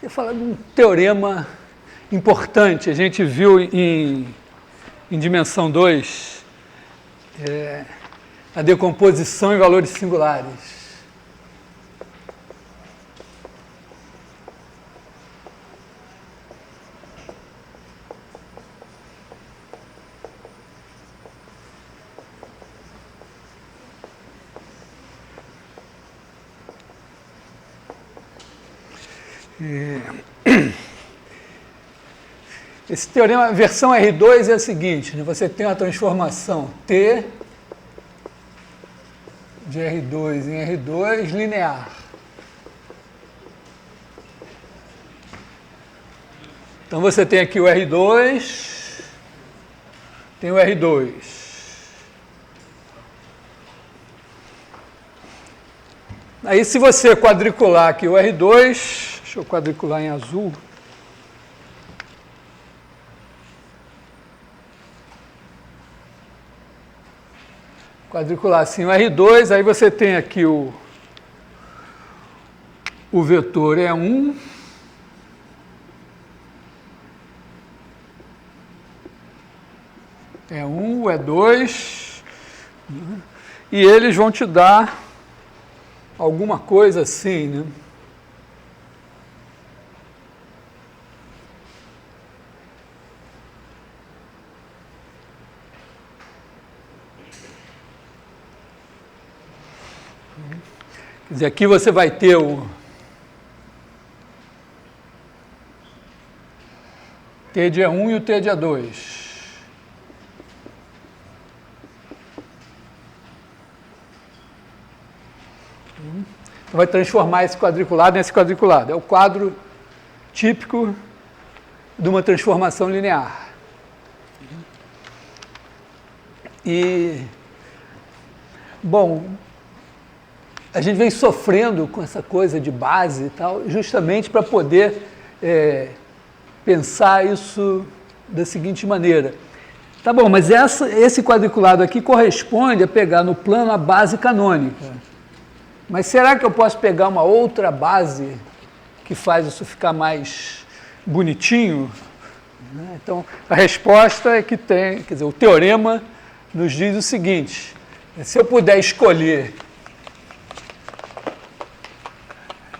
queria falar de um teorema importante. A gente viu em dimensão 2 a decomposição em valores singulares. Esse teorema, a versão R2 é a seguinte, né? Você tem uma transformação T de R2 em R2 linear. Então você tem aqui o R2, tem o R2. Aí se você quadricular aqui o R2, deixa eu quadricular em azul. Quadricular assim o R2, aí você tem aqui o vetor E1, o E2, e eles vão te dar alguma coisa assim, né? Quer dizer, aqui você vai ter o T de E1 e o T de E2. Então vai transformar esse quadriculado nesse quadriculado. É o quadro típico de uma transformação linear. E, bom, a gente vem sofrendo com essa coisa de base e tal, justamente para poder pensar isso da seguinte maneira. Tá bom, mas esse quadriculado aqui corresponde a pegar no plano a base canônica. Mas será que eu posso pegar uma outra base que faz isso ficar mais bonitinho? Então, a resposta é que tem, quer dizer, o teorema nos diz o seguinte: se eu puder escolher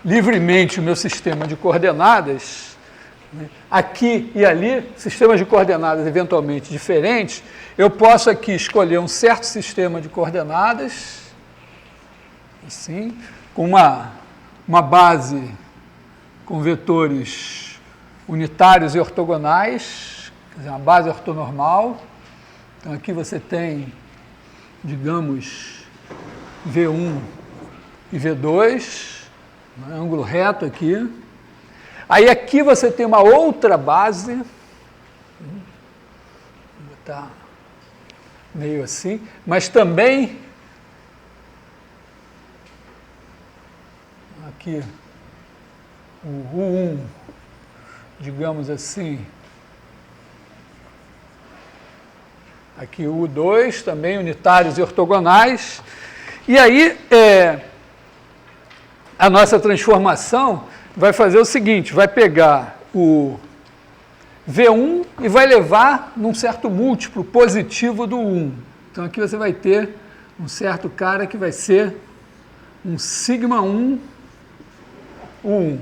livremente o meu sistema de coordenadas, aqui e ali, sistemas de coordenadas eventualmente diferentes, eu posso aqui escolher um certo sistema de coordenadas, assim, com uma base com vetores unitários e ortogonais, quer dizer, uma base ortonormal. Então aqui você tem, digamos, V1 e V2, um ângulo reto aqui. Aí aqui você tem uma outra base, vou botar meio assim, mas também aqui o U1, digamos assim, aqui o U2, também unitários e ortogonais, e aí a nossa transformação vai fazer o seguinte, vai pegar o V1 e vai levar num certo múltiplo positivo do 1. Então aqui você vai ter um certo cara que vai ser um sigma 1, U1.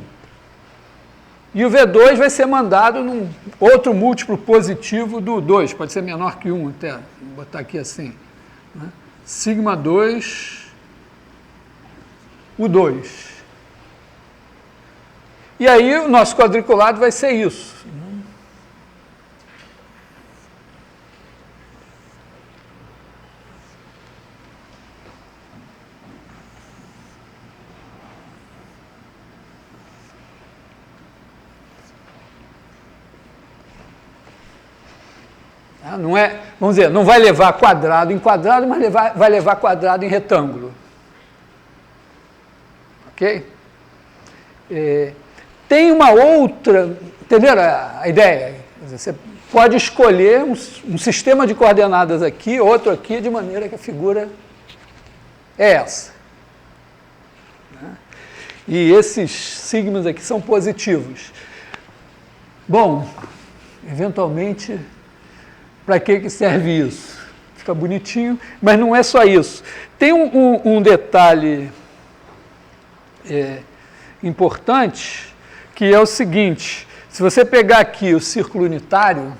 E o V2 vai ser mandado num outro múltiplo positivo do 2, pode ser menor que 1 até, vou botar aqui assim, né? Sigma 2, U2. E aí o nosso quadriculado vai ser isso. Não é, vamos dizer, não vai levar quadrado em quadrado, mas vai levar quadrado em retângulo. Ok? Tem uma outra, entenderam a ideia? Quer dizer, você pode escolher um sistema de coordenadas aqui, outro aqui, de maneira que a figura é essa. e esses sigmas aqui são positivos. Bom, eventualmente, para que serve isso? Fica bonitinho, mas não é só isso. Tem um detalhe importante, que é o seguinte: se você pegar aqui o círculo unitário,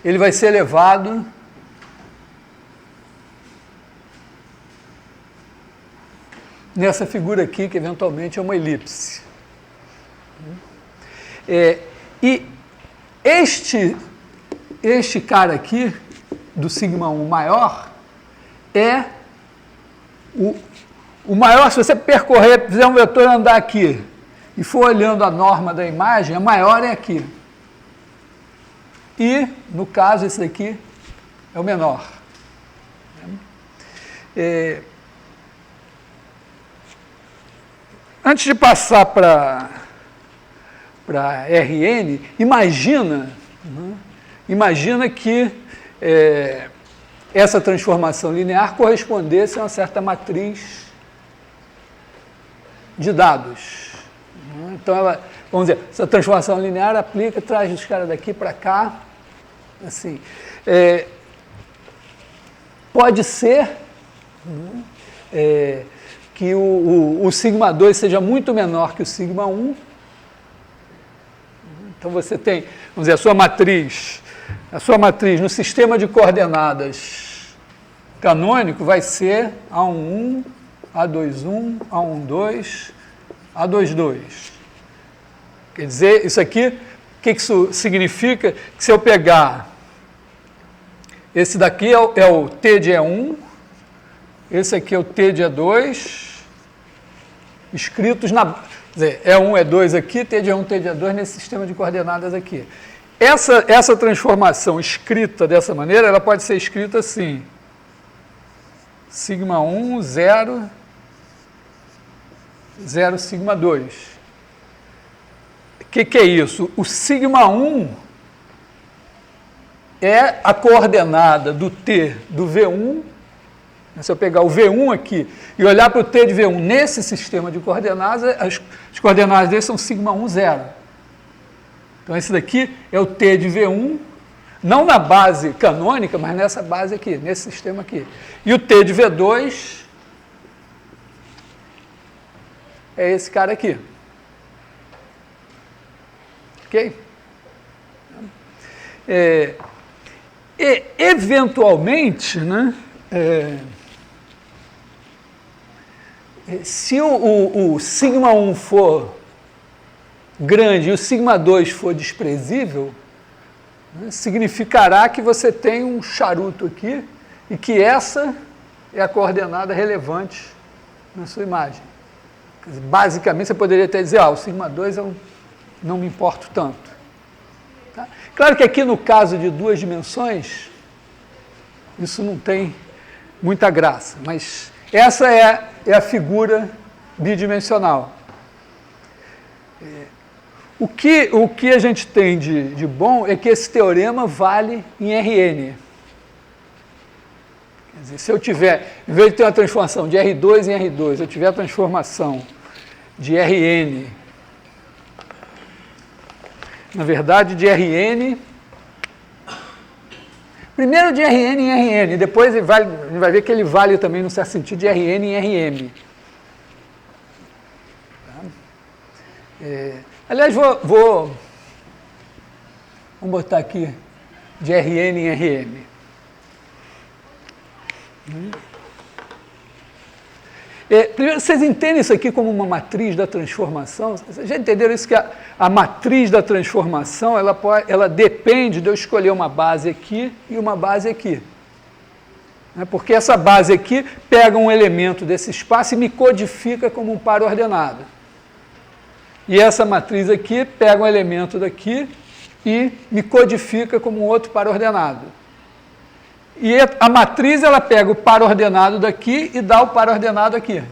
ele vai ser elevado nessa figura aqui, que eventualmente é uma elipse. E este cara aqui, do sigma 1 maior, é o maior. Se você percorrer, fizer um vetor andar aqui, e for olhando a norma da imagem, a maior é aqui. E, no caso, esse daqui é o menor. Antes de passar para Rn, imagina que essa transformação linear correspondesse a uma certa matriz de dados. Então, vamos dizer, essa transformação linear aplica, traz os caras daqui para cá, assim. Pode ser que o sigma 2 seja muito menor que o sigma 1. Então, você tem, vamos dizer, a sua matriz no sistema de coordenadas canônico vai ser A11, A21, A12, A22. Quer dizer, isso aqui, o que isso significa? Que se eu pegar, esse daqui é o T de E1, esse aqui é o T de E2, escritos na... Quer dizer, E1, E2 aqui, T de E1, T de E2 nesse sistema de coordenadas aqui. Essa transformação escrita dessa maneira, ela pode ser escrita assim: sigma 1, 0, 0, sigma 2. O que é isso? O sigma 1 é a coordenada do T do V1. Se eu pegar o V1 aqui e olhar para o T de V1 nesse sistema de coordenadas, as coordenadas dele são sigma 1, 0. Então, esse daqui é o T de V1, não na base canônica, mas nessa base aqui, nesse sistema aqui. E o T de V2 é esse cara aqui. Ok? Eventualmente, né, se o sigma 1 for grande e o sigma 2 for desprezível, né, significará que você tem um charuto aqui e que essa é a coordenada relevante na sua imagem. Basicamente, você poderia até dizer, o sigma 2 eu não me importo tanto. Tá? Claro que aqui no caso de duas dimensões, isso não tem muita graça, mas essa é a figura bidimensional. O que a gente tem de bom é que esse teorema vale em Rn. Quer dizer, se eu tiver, em vez de ter uma transformação de R2 em R2, eu tiver a transformação de Rn, na verdade, de Rn, primeiro de Rn em Rn, depois a gente vai ver que ele vale também, no certo sentido, de Rn em Rm. Aliás, vamos botar aqui de Rn em Rm. Primeiro, vocês entendem isso aqui como uma matriz da transformação? Vocês já entenderam isso, que a matriz da transformação, ela depende de eu escolher uma base aqui e uma base aqui. Porque essa base aqui pega um elemento desse espaço e me codifica como um par ordenado. E essa matriz aqui pega um elemento daqui e me codifica como um outro par ordenado. E a matriz, ela pega o par ordenado daqui e dá o par ordenado aqui.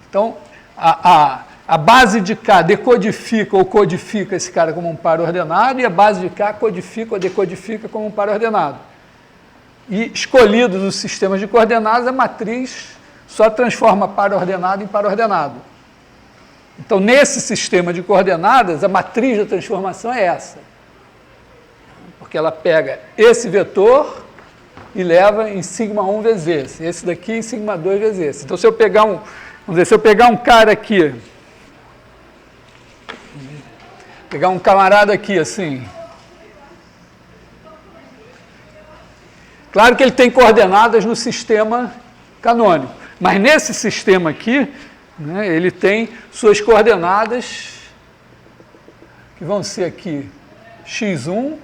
Então, a base de cá decodifica ou codifica esse cara como um par ordenado, e a base de cá codifica ou decodifica como um par ordenado. E escolhidos os sistemas de coordenadas, a matriz só transforma para-ordenado em para-ordenado. Então, nesse sistema de coordenadas, a matriz da transformação é essa. Porque ela pega esse vetor e leva em σ1 vezes esse daqui em σ2 vezes esse. Então, se eu pegar vamos dizer, se eu pegar um cara aqui, pegar um camarada aqui assim, claro que ele tem coordenadas no sistema canônico, mas nesse sistema aqui, né, ele tem suas coordenadas, que vão ser aqui x1,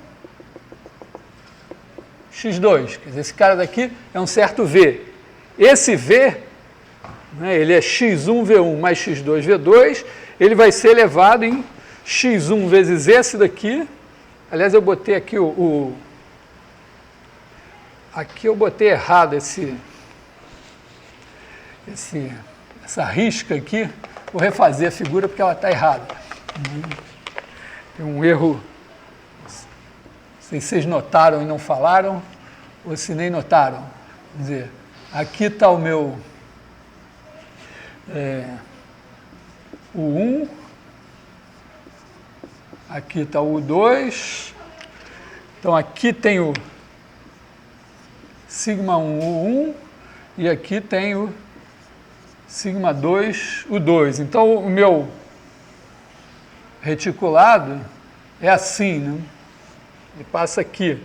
x2. Quer dizer, esse cara daqui é um certo V. Esse V, né, ele é x1V1 mais x2V2, ele vai ser elevado em x1 vezes esse daqui. Aliás, eu botei aqui aqui eu botei errado essa risca aqui. Vou refazer a figura porque ela está errada. Tem um erro. Não sei se vocês notaram e não falaram, ou se nem notaram. Quer dizer, aqui está o meu o 1, aqui está o 2, então aqui tem o σ1, o 1, e aqui tem o σ2, o 2. Então, o meu reticulado é assim, né? Ele passa aqui.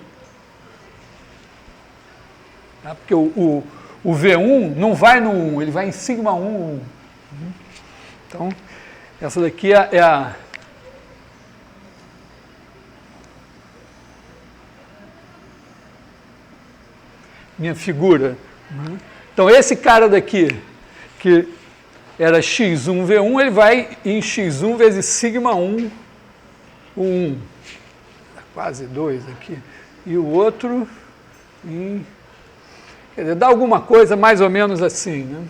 Tá? Porque o V1 não vai no 1, ele vai em σ1, 1. Então, essa daqui é a minha figura. Então, esse cara daqui, que era x1V1, ele vai em x1 vezes σ1, o 1. Quase 2 aqui. E o outro em... Quer dizer, dá alguma coisa mais ou menos assim, né?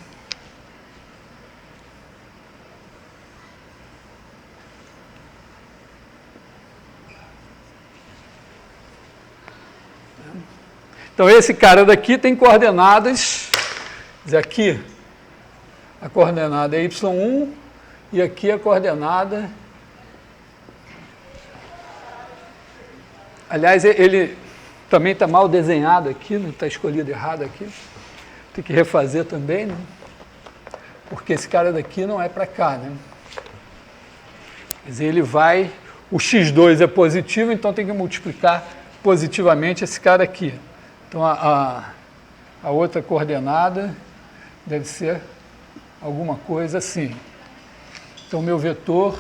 Então, esse cara daqui tem coordenadas, aqui a coordenada é y1 e aqui a coordenada... Aliás, ele também está mal desenhado aqui, não está escolhido errado aqui. Tem que refazer também, né? Porque esse cara daqui não é para cá, né? Quer dizer, ele vai... O x2 é positivo, então tem que multiplicar positivamente esse cara aqui. Então, a outra coordenada deve ser alguma coisa assim. Então, meu vetor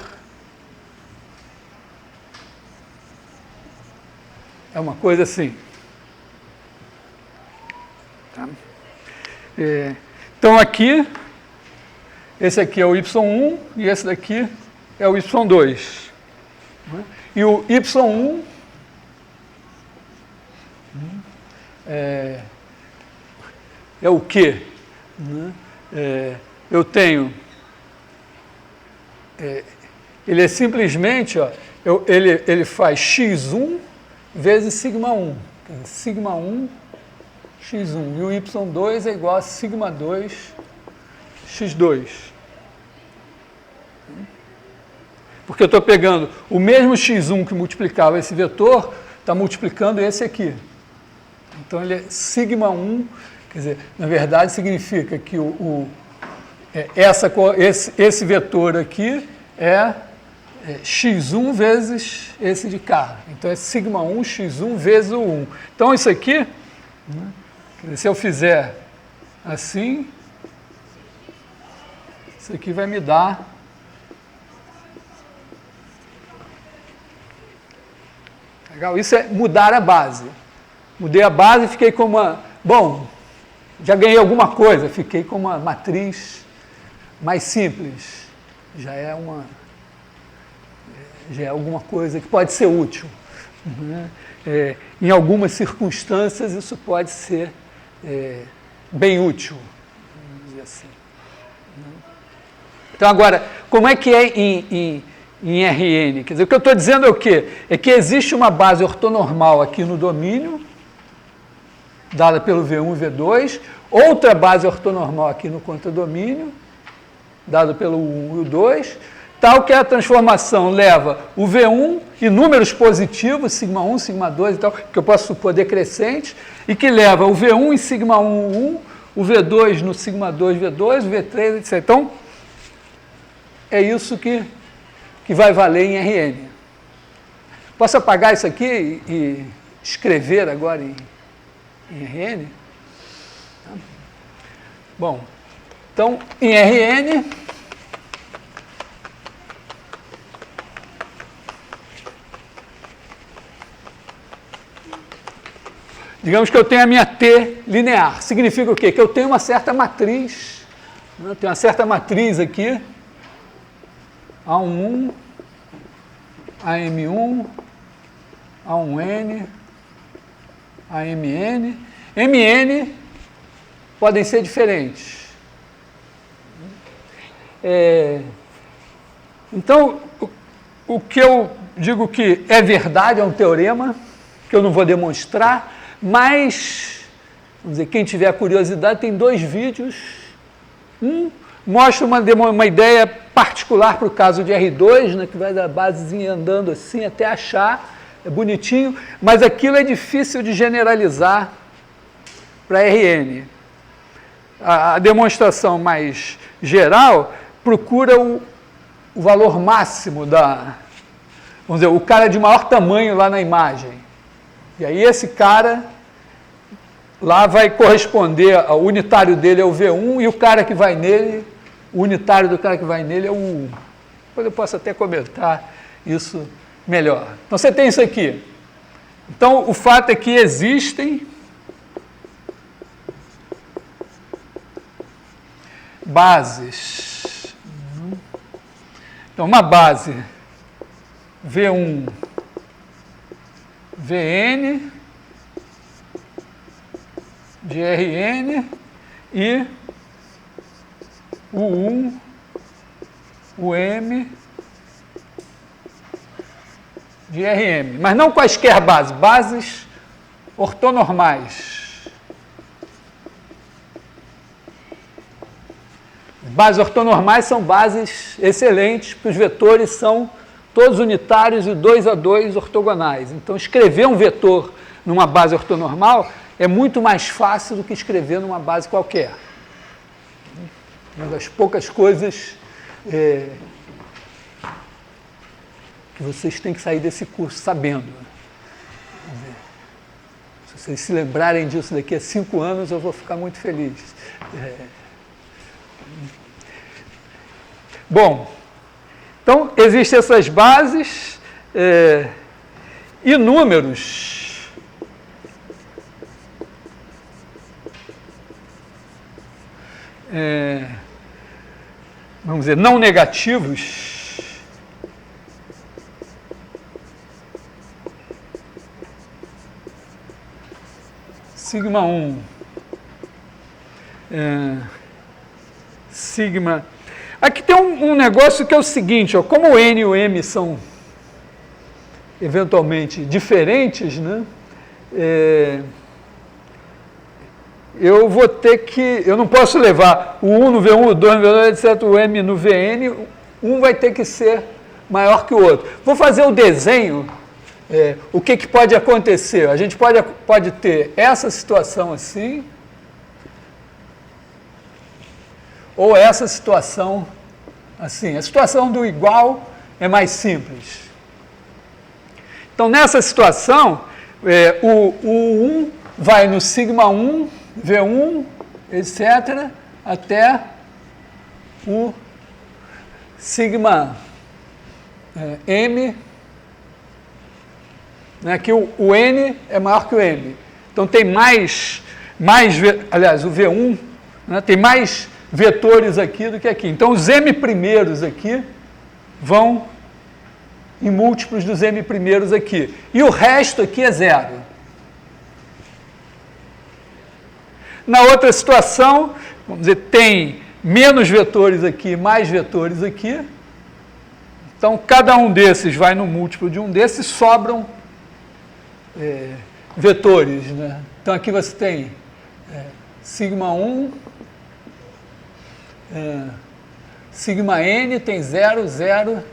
é uma coisa assim. Tá? Então, aqui, esse aqui é o y1 e esse daqui é o y2. E o y1 é o quê? Eu tenho... ele é simplesmente... Ó, ele faz x1 vezes σ1. σ1, x1. E o y2 é igual a σ2, x2. Porque eu estou pegando o mesmo x1 que multiplicava esse vetor, está multiplicando esse aqui. Então, ele é σ1, quer dizer, na verdade, significa que esse vetor aqui é x1 vezes esse de cá. Então, é σ1, x1 vezes o 1. Então, isso aqui, né, quer dizer, se eu fizer assim, isso aqui vai me dar... Legal? Isso é mudar a base. Mudei a base e fiquei com uma... Bom, já ganhei alguma coisa, fiquei com uma matriz mais simples. Já é alguma coisa que pode ser útil. Né? Em algumas circunstâncias, isso pode ser bem útil, vamos dizer assim. Então, agora, como é que é em RN? Quer dizer, o que eu estou dizendo é o quê? É que existe uma base ortonormal aqui no domínio, dada pelo V1 e V2, outra base ortonormal aqui no contradomínio, dada pelo 1 e o 2, tal que a transformação leva o V1 e números positivos, sigma 1, sigma 2 e tal, que eu posso supor decrescentes, e que leva o V1 em sigma 1, 1, o V2 no sigma 2, V2, o V3, etc. Então, é isso que vai valer em Rn. Posso apagar isso aqui e escrever agora em Rn? Bom, então, em Rn, digamos que eu tenho a minha T linear. Significa o quê? Que eu tenho uma certa matriz, né? Eu tenho uma certa matriz aqui, A11, AM1, A1N, AMN. MN podem ser diferentes. Então, o que eu digo que é verdade, é um teorema, que eu não vou demonstrar, mas, vamos dizer, quem tiver curiosidade, tem 2 vídeos. Um mostra uma ideia particular para o caso de R2, né, que vai da basezinha andando assim até achar, é bonitinho, mas aquilo é difícil de generalizar para Rn. A demonstração mais geral procura o valor máximo vamos dizer, o cara de maior tamanho lá na imagem. E aí esse cara lá vai corresponder, ao unitário dele é o V1 e o cara que vai nele, o unitário do cara que vai nele é o 1. Depois eu posso até comentar isso melhor. Então você tem isso aqui. Então o fato é que existem bases. Então uma base V1, Vn de Rn e o 1, o M de Rm. Mas não quaisquer bases ortonormais. Bases ortonormais são bases excelentes, porque os vetores são todos unitários e 2 a 2 ortogonais. Então, escrever um vetor numa base ortonormal é muito mais fácil do que escrever numa base qualquer. Uma das poucas coisas que vocês têm que sair desse curso sabendo. Se vocês se lembrarem disso daqui a 5 anos, eu vou ficar muito feliz. Bom, então, existem essas bases e números vamos dizer, não negativos sigma 1 sigma. Aqui tem um negócio que é o seguinte, ó, como o N e o M são eventualmente diferentes, né? Eu vou ter que, eu não posso levar o 1 no V1, o 2 no V2, etc, o M no Vn, um vai ter que ser maior que o outro. Vou fazer o desenho, o que pode acontecer? A gente pode ter essa situação assim, ou essa situação assim. A situação do igual é mais simples. Então, nessa situação, o 1 vai no sigma 1, V1, etc., até o sigma M, né, que o N é maior que o M. Então, tem aliás, o V1, né, tem mais vetores aqui do que aqui. Então, os M primeiros aqui vão em múltiplos dos M primeiros aqui. E o resto aqui é zero. Na outra situação, vamos dizer, tem menos vetores aqui, mais vetores aqui. Então, cada um desses vai no múltiplo de um desses, sobram vetores, né? Então aqui você tem sigma 1, sigma n tem 0, 0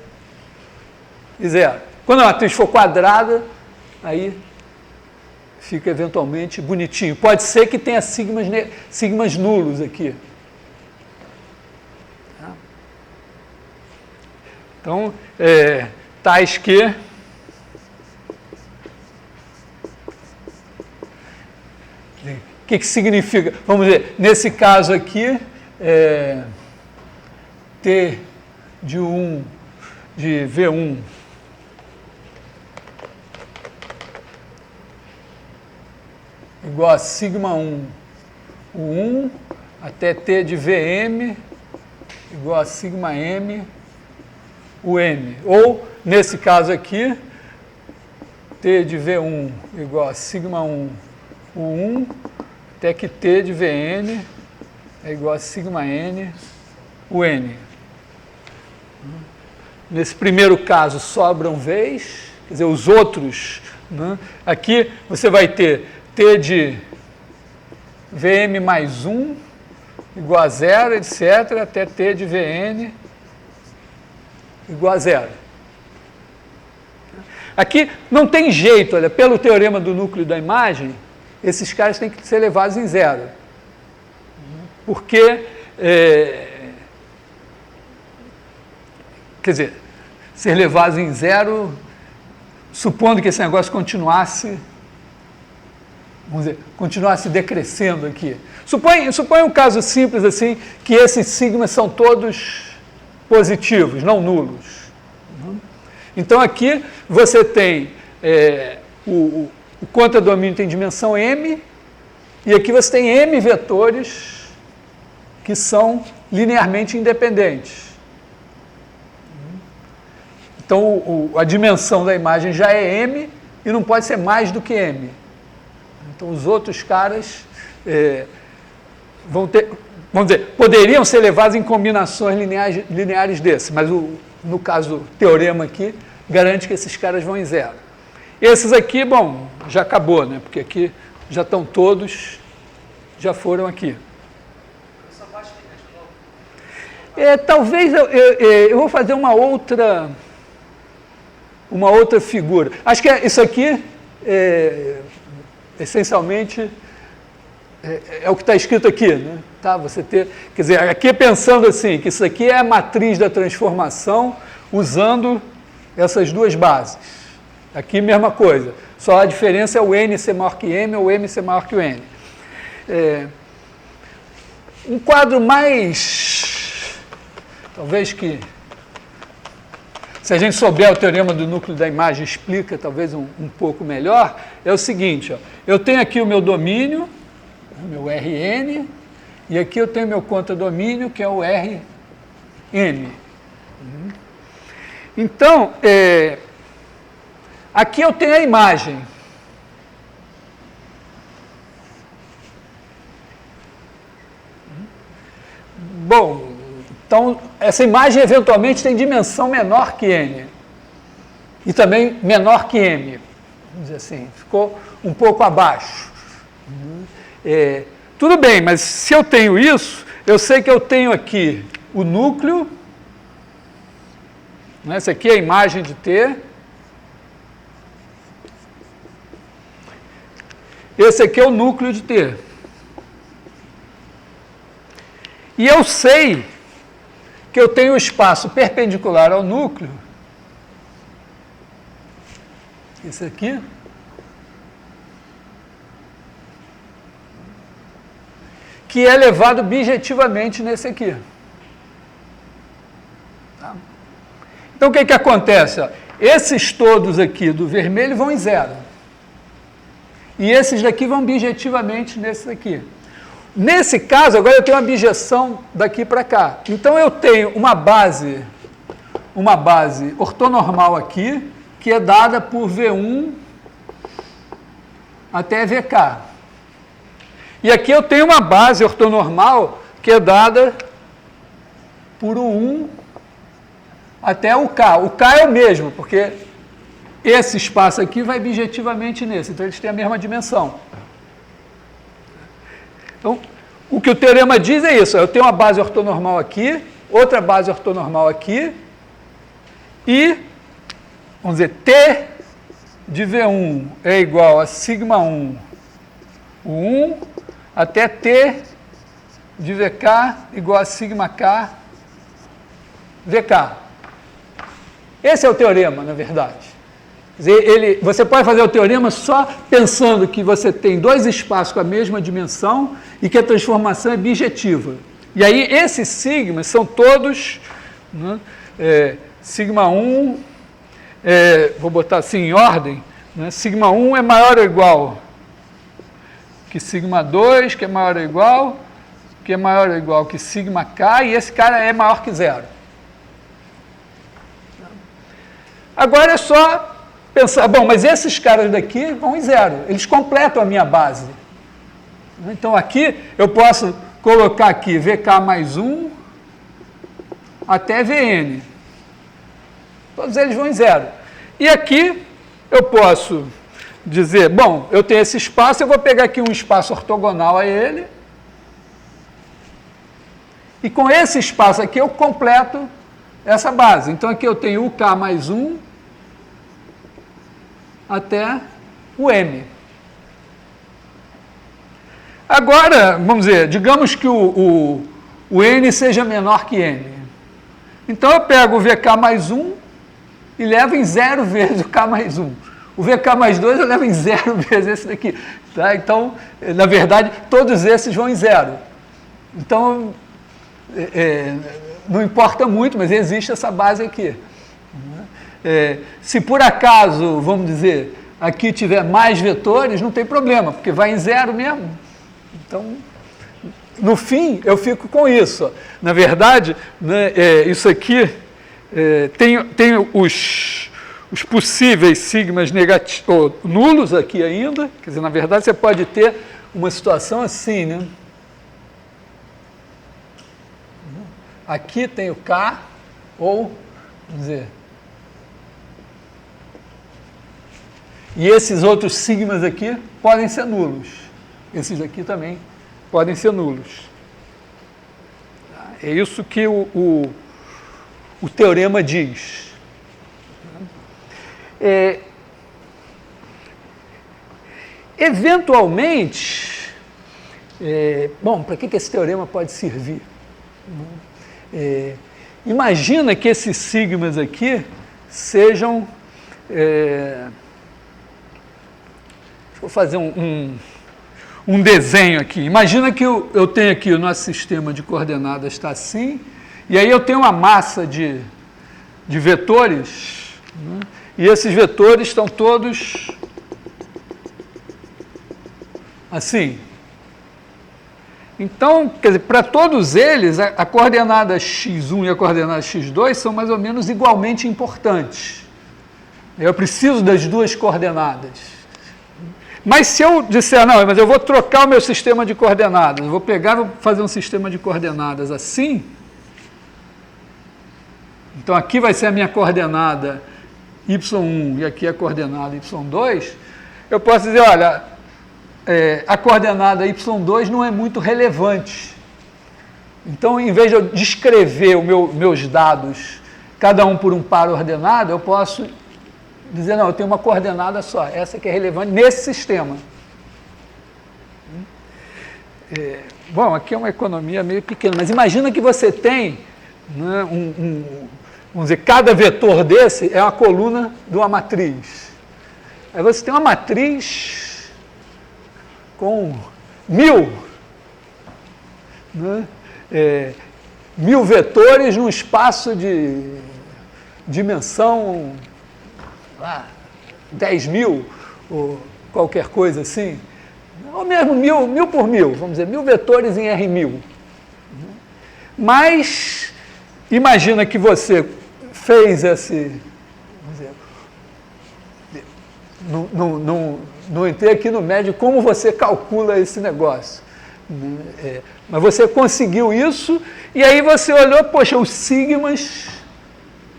e 0. Quando a matriz for quadrada, aí fica eventualmente bonitinho. Pode ser que tenha sigmas nulos aqui. Então, tais que o que significa? Vamos dizer, nesse caso aqui, T de V1 igual a sigma 1, o 1 até T de Vm igual a sigma m, o m. Ou, nesse caso aqui, T de V1 igual a sigma 1, o 1 até que T de Vn é igual a sigma n, o n. Nesse primeiro caso, sobram V's, quer dizer, os outros, né? Aqui você vai ter T de Vm mais 1 igual a 0, etc., até T de Vn igual a 0. Aqui não tem jeito, olha, pelo teorema do núcleo da imagem, esses caras têm que ser levados em 0. Porque, quer dizer, ser levados em 0, supondo que esse negócio continuasse, vamos dizer, continuasse decrescendo aqui. Suponha um caso simples assim, que esses sigmas são todos positivos, não nulos. Então aqui você tem o contradomínio tem dimensão m, e aqui você tem m vetores que são linearmente independentes. Então a dimensão da imagem já é m e não pode ser mais do que m. Então os outros caras vão ter, vamos dizer, poderiam ser levados em combinações lineares desse, mas no caso do teorema aqui, garante que esses caras vão em 0. Esses aqui, bom, já acabou, né? Porque aqui já estão todos, já foram aqui. Talvez eu vou fazer uma outra figura. Acho que isso aqui, essencialmente, é o que está escrito aqui, né? Tá? Você ter, quer dizer, aqui pensando assim, que isso aqui é a matriz da transformação usando essas duas bases. Aqui, mesma coisa. Só a diferença é o n ser maior que m ou m ser maior que o n. Um quadro mais... Talvez que... Se a gente souber o teorema do núcleo da imagem, explica talvez um pouco melhor, é o seguinte, ó, eu tenho aqui o meu domínio, o meu Rn, e aqui eu tenho o meu contradomínio, que é o Rm. Então, aqui eu tenho a imagem. Bom, então, essa imagem eventualmente tem dimensão menor que n. E também menor que m. Vamos dizer assim, ficou um pouco abaixo. Tudo bem, mas se eu tenho isso, eu sei que eu tenho aqui o núcleo. Essa aqui é a imagem de T. Esse aqui é o núcleo de T. E eu sei que eu tenho o espaço perpendicular ao núcleo, esse aqui, que é levado objetivamente nesse aqui. Tá? Então, o que acontece? Esses todos aqui do vermelho vão em 0. E esses daqui vão objetivamente nesse daqui. Nesse caso, agora eu tenho uma bijeção daqui para cá. Então, eu tenho uma base ortonormal aqui, que é dada por V1 até VK. E aqui eu tenho uma base ortonormal que é dada por o 1 até o K. O K é o mesmo, porque esse espaço aqui vai objetivamente nesse, então eles têm a mesma dimensão. Então, o que o teorema diz é isso, eu tenho uma base ortonormal aqui, outra base ortonormal aqui, e, vamos dizer, T de V1 é igual a sigma 1, o 1, até T de VK igual a sigma K, VK. Esse é o teorema, na verdade. Quer dizer, você pode fazer o teorema só pensando que você tem dois espaços com a mesma dimensão e que a transformação é bijetiva. E aí, esses sigmas são todos, né, sigma 1, vou botar assim em ordem, né, sigma 1 é maior ou igual que sigma 2, que é maior ou igual, que é maior ou igual que sigma K, e esse cara é maior que zero. Agora é só pensar, bom, mas esses caras daqui vão em zero, eles completam a minha base. Então aqui eu posso colocar aqui VK mais 1 até Vn. Todos eles vão em zero. E aqui eu posso dizer, bom, eu tenho esse espaço, eu vou pegar aqui um espaço ortogonal a ele, e com esse espaço aqui eu completo essa base. Então aqui eu tenho o K mais 1 até o M. Agora, vamos dizer, digamos que o N seja menor que M. Então eu pego o VK mais 1 e levo em zero vezes o K mais 1. O VK mais 2 eu levo em zero vezes esse daqui. Tá? Então, na verdade, todos esses vão em zero. Então, não importa muito, mas existe essa base aqui. Se por acaso, vamos dizer, aqui tiver mais vetores, não tem problema, porque vai em zero mesmo. Então, no fim, eu fico com isso. Na verdade, né, isso aqui tem os possíveis sigmas negativos, ou nulos aqui ainda. Quer dizer, na verdade, você pode ter uma situação assim, né? Aqui tem o K, ou, vamos dizer, e esses outros sigmas aqui podem ser nulos. Esses aqui também podem ser nulos. É isso que o teorema diz. Eventualmente, bom, para que esse teorema pode servir? Imagina que esses sigmas aqui sejam... vou fazer um desenho aqui. Imagina que eu tenho aqui o nosso sistema de coordenadas está assim, e aí eu tenho uma massa de vetores, né? E esses vetores estão todos assim. Então, quer dizer, para todos eles, a coordenada x1 e a coordenada x2 são mais ou menos igualmente importantes. Eu preciso das duas coordenadas. Mas se eu disser, não, mas eu vou trocar o meu sistema de coordenadas, eu vou pegar, vou fazer um sistema de coordenadas assim, então aqui vai ser a minha coordenada y1 e aqui a coordenada y2, eu posso dizer, olha, a coordenada y2 não é muito relevante. Então, em vez de eu descrever meus dados, cada um por um par ordenado, eu posso dizer, não, eu tenho uma coordenada só, essa que é relevante nesse sistema. Bom, aqui é uma economia meio pequena, mas imagina que você tem, né, vamos dizer, cada vetor desse é uma coluna de uma matriz. Aí você tem uma matriz com 1000, né, 1000 vetores num espaço de dimensão 10.000, ou qualquer coisa assim, ou mesmo 1000 por 1000, vamos dizer, 1000 vetores em R1000. Mas, imagina que você fez esse, vamos dizer, não entrei aqui no médio como você calcula esse negócio. Mas você conseguiu isso, e aí você olhou, poxa, os sigmas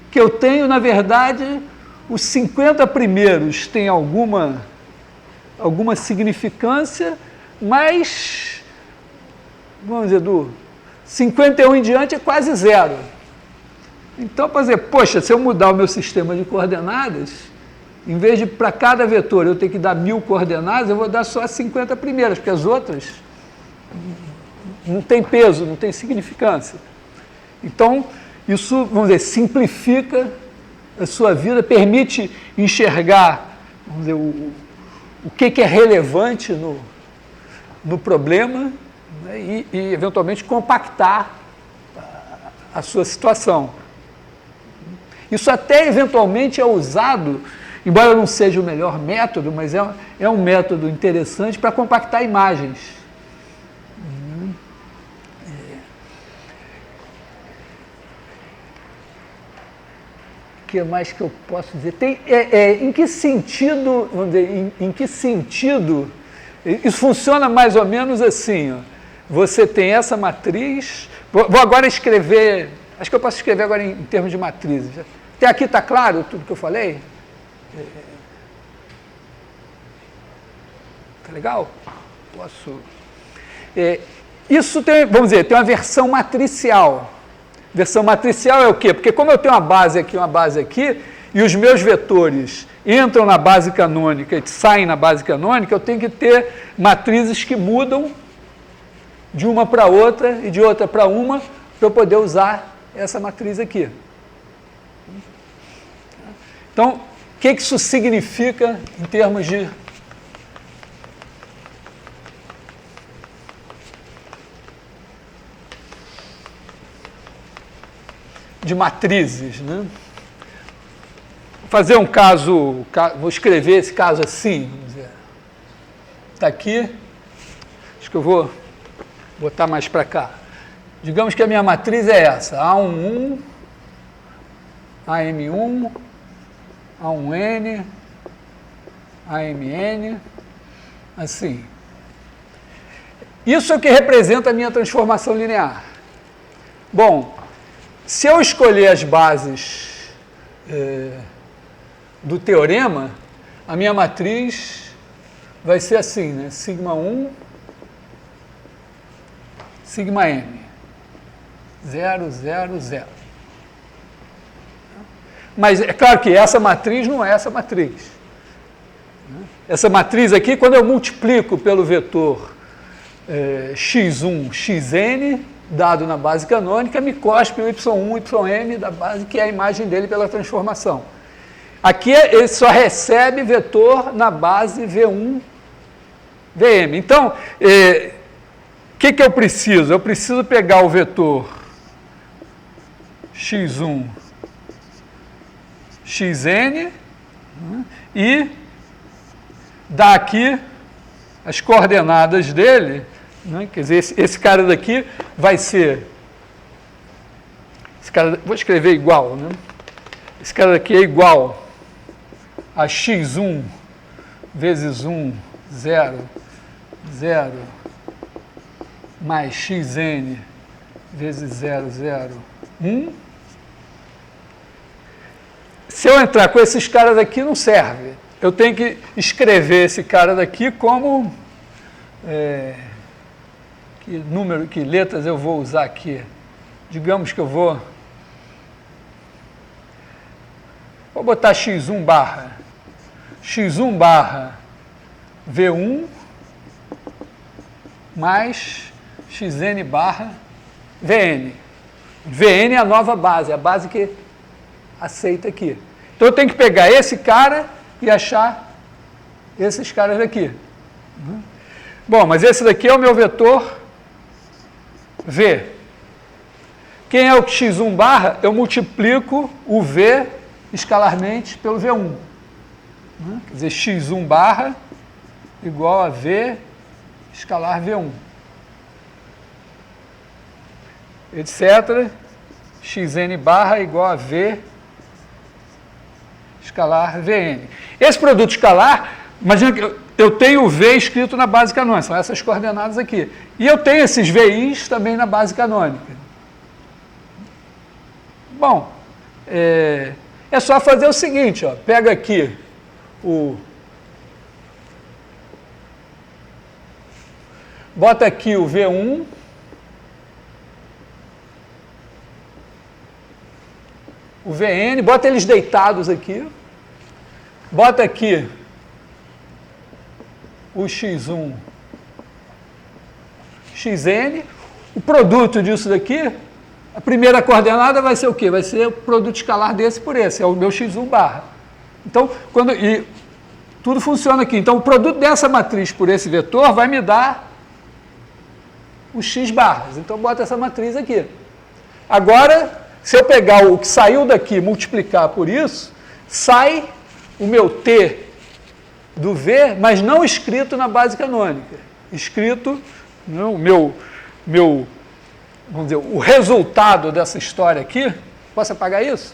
que eu tenho, na verdade, os 50 primeiros têm alguma significância, mas, vamos dizer, do 51 em diante é quase zero. Então, para dizer, poxa, se eu mudar o meu sistema de coordenadas, em vez de para cada vetor eu ter que dar 1000 coordenadas, eu vou dar só as 50 primeiras, porque as outras não tem peso, não tem significância. Então, isso, vamos dizer, simplifica a sua vida, permite enxergar, vamos dizer, o que é relevante no problema, né, e, eventualmente, compactar a sua situação. Isso até, eventualmente, é usado, embora não seja o melhor método, mas é um método interessante para compactar imagens. O que mais que eu posso dizer? Em que sentido, vamos dizer, em que sentido, isso funciona mais ou menos assim, ó. Você tem essa matriz, vou agora escrever, acho que eu posso escrever agora em termos de matrizes. Até aqui está claro tudo que eu falei? Tá legal? Posso... isso tem, vamos dizer, tem uma versão matricial. Versão matricial é o quê? Porque como eu tenho uma base aqui, e os meus vetores entram na base canônica e saem na base canônica, eu tenho que ter matrizes que mudam de uma para outra e de outra para uma, para eu poder usar essa matriz aqui. Então, o que isso significa em termos de matrizes, né? Vou fazer um caso, vou escrever esse caso assim, vamos dizer. Está aqui, acho que eu vou botar mais para cá. Digamos que a minha matriz é essa, A11, AM1, A1N, AMN, assim. Isso é o que representa a minha transformação linear. Bom, se eu escolher as bases do teorema, a minha matriz vai ser assim, né? Sigma 1, sigma m, 0, 0, 0. Mas é claro que essa matriz não é essa matriz. Essa matriz aqui, quando eu multiplico pelo vetor x1, xn, dado na base canônica, me cospe o y1, ym da base, que é a imagem dele pela transformação. Aqui ele só recebe vetor na base v1, vm. Então, o que eu preciso? Eu preciso pegar o vetor x1, xn, e dar aqui as coordenadas dele, né? Quer dizer, esse cara daqui vai ser, vou escrever igual, né? Esse cara daqui é igual a x1 vezes 1, 0, 0, mais xn vezes 0, 0, 1. Se eu entrar com esses caras aqui, não serve. Eu tenho que escrever esse cara daqui como... que letras eu vou usar aqui? Digamos que eu vou botar x1 barra v1 mais xn barra vn. Vn é a nova base, a base que aceita aqui. Então eu tenho que pegar esse cara e achar esses caras aqui. Bom, mas esse daqui é o meu vetor V. Quem é o x1 barra? Eu multiplico o V escalarmente pelo V1. Quer dizer, x1 barra igual a V escalar V1. Etc. xn barra igual a V escalar Vn. Esse produto escalar, imagina que eu tenho o V escrito na base canônica, são essas coordenadas aqui. E eu tenho esses VIs também na base canônica. Bom, é só fazer o seguinte, ó, pega aqui bota aqui o V1, o VN, bota eles deitados aqui, bota aqui o X1, XN, o produto disso daqui, a primeira coordenada vai ser o quê? Vai ser o produto escalar desse por esse, é o meu X1 barra. Então, tudo funciona aqui. Então, o produto dessa matriz por esse vetor vai me dar os X barras. Então, bota essa matriz aqui. Agora, se eu pegar o que saiu daqui e multiplicar por isso, sai o meu T do V, mas não escrito na base canônica. Escrito, o meu vamos dizer, o resultado dessa história aqui, posso apagar isso?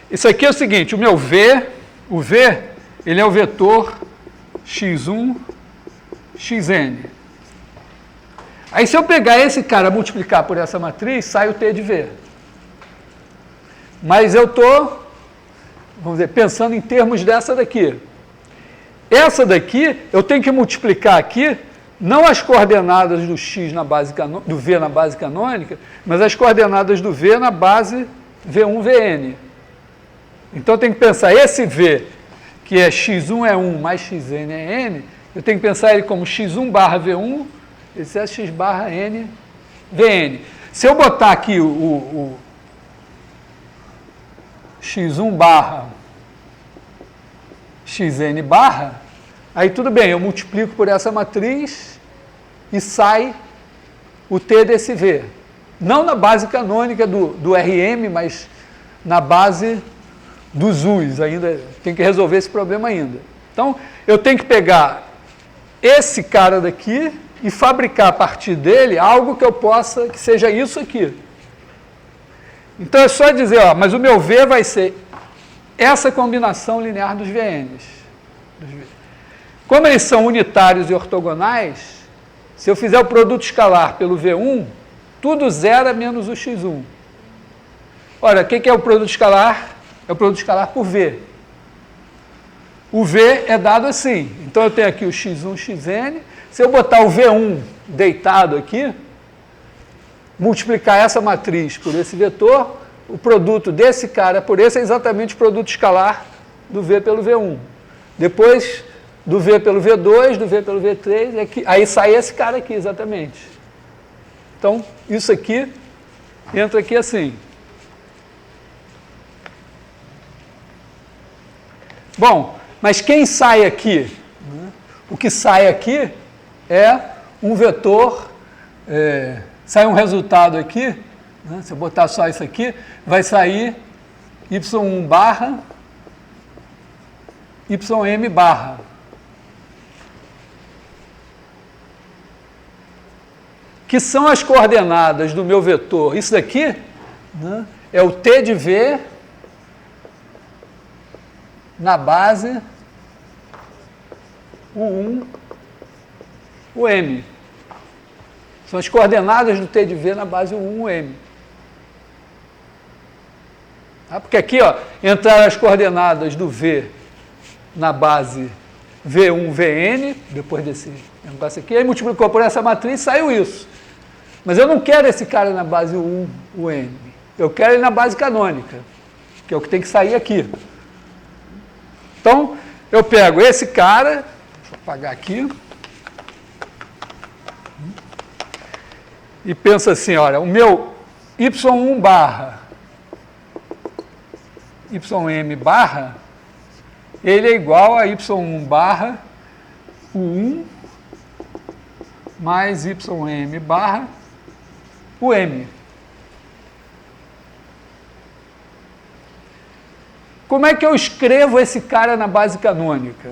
Isso aqui é o seguinte, o meu V, ele é o vetor x1, xn. Aí se eu pegar esse cara, multiplicar por essa matriz, sai o T de V. Mas eu estou, vamos dizer, pensando em termos dessa daqui. Essa daqui, eu tenho que multiplicar aqui, não as coordenadas do x na base do V na base canônica, mas as coordenadas do V na base V1, Vn. Então eu tenho que pensar esse V, que é x1 é 1 mais xn é n, eu tenho que pensar ele como x1 barra V1, esse é x barra n Vn. Se eu botar aqui o x1 barra xn barra, aí tudo bem, eu multiplico por essa matriz e sai o T desse V. Não na base canônica do RM, mas na base dos U's, ainda tem que resolver esse problema ainda. Então, eu tenho que pegar esse cara daqui e fabricar a partir dele algo que eu possa, que seja isso aqui. Então, é só dizer, ó, mas o meu V vai ser essa combinação linear dos VNs. Como eles são unitários e ortogonais, se eu fizer o produto escalar pelo V1, tudo zera menos o x1. Ora, o que é o produto escalar? É o produto escalar por V. O V é dado assim. Então, eu tenho aqui o x1, xn. Se eu botar o V1 deitado aqui, multiplicar essa matriz por esse vetor, o produto desse cara por esse é exatamente o produto escalar do V pelo V1. Depois, do V pelo V2, do V pelo V3, aí sai esse cara aqui, exatamente. Então, isso aqui entra aqui assim. Bom, mas quem sai aqui? O que sai aqui é um vetor, sai um resultado aqui, né? Se eu botar só isso aqui, vai sair y1 barra, ym barra. Que são as coordenadas do meu vetor. Isso daqui, né, é o T de V na base o 1, o M. São as coordenadas do T de V na base o 1, o M. Tá? Porque aqui, ó, entraram as coordenadas do V na base V1, Vn, depois desse negócio aqui, aí multiplicou por essa matriz e saiu isso. Mas eu não quero esse cara na base 1, o M. Eu quero ele na base canônica, que é o que tem que sair aqui. Então, eu pego esse cara, deixa eu apagar aqui, e penso assim, olha, o meu y1 barra, ym barra, ele é igual a y1 barra o 1 mais ym barra o m. Como é que eu escrevo esse cara na base canônica?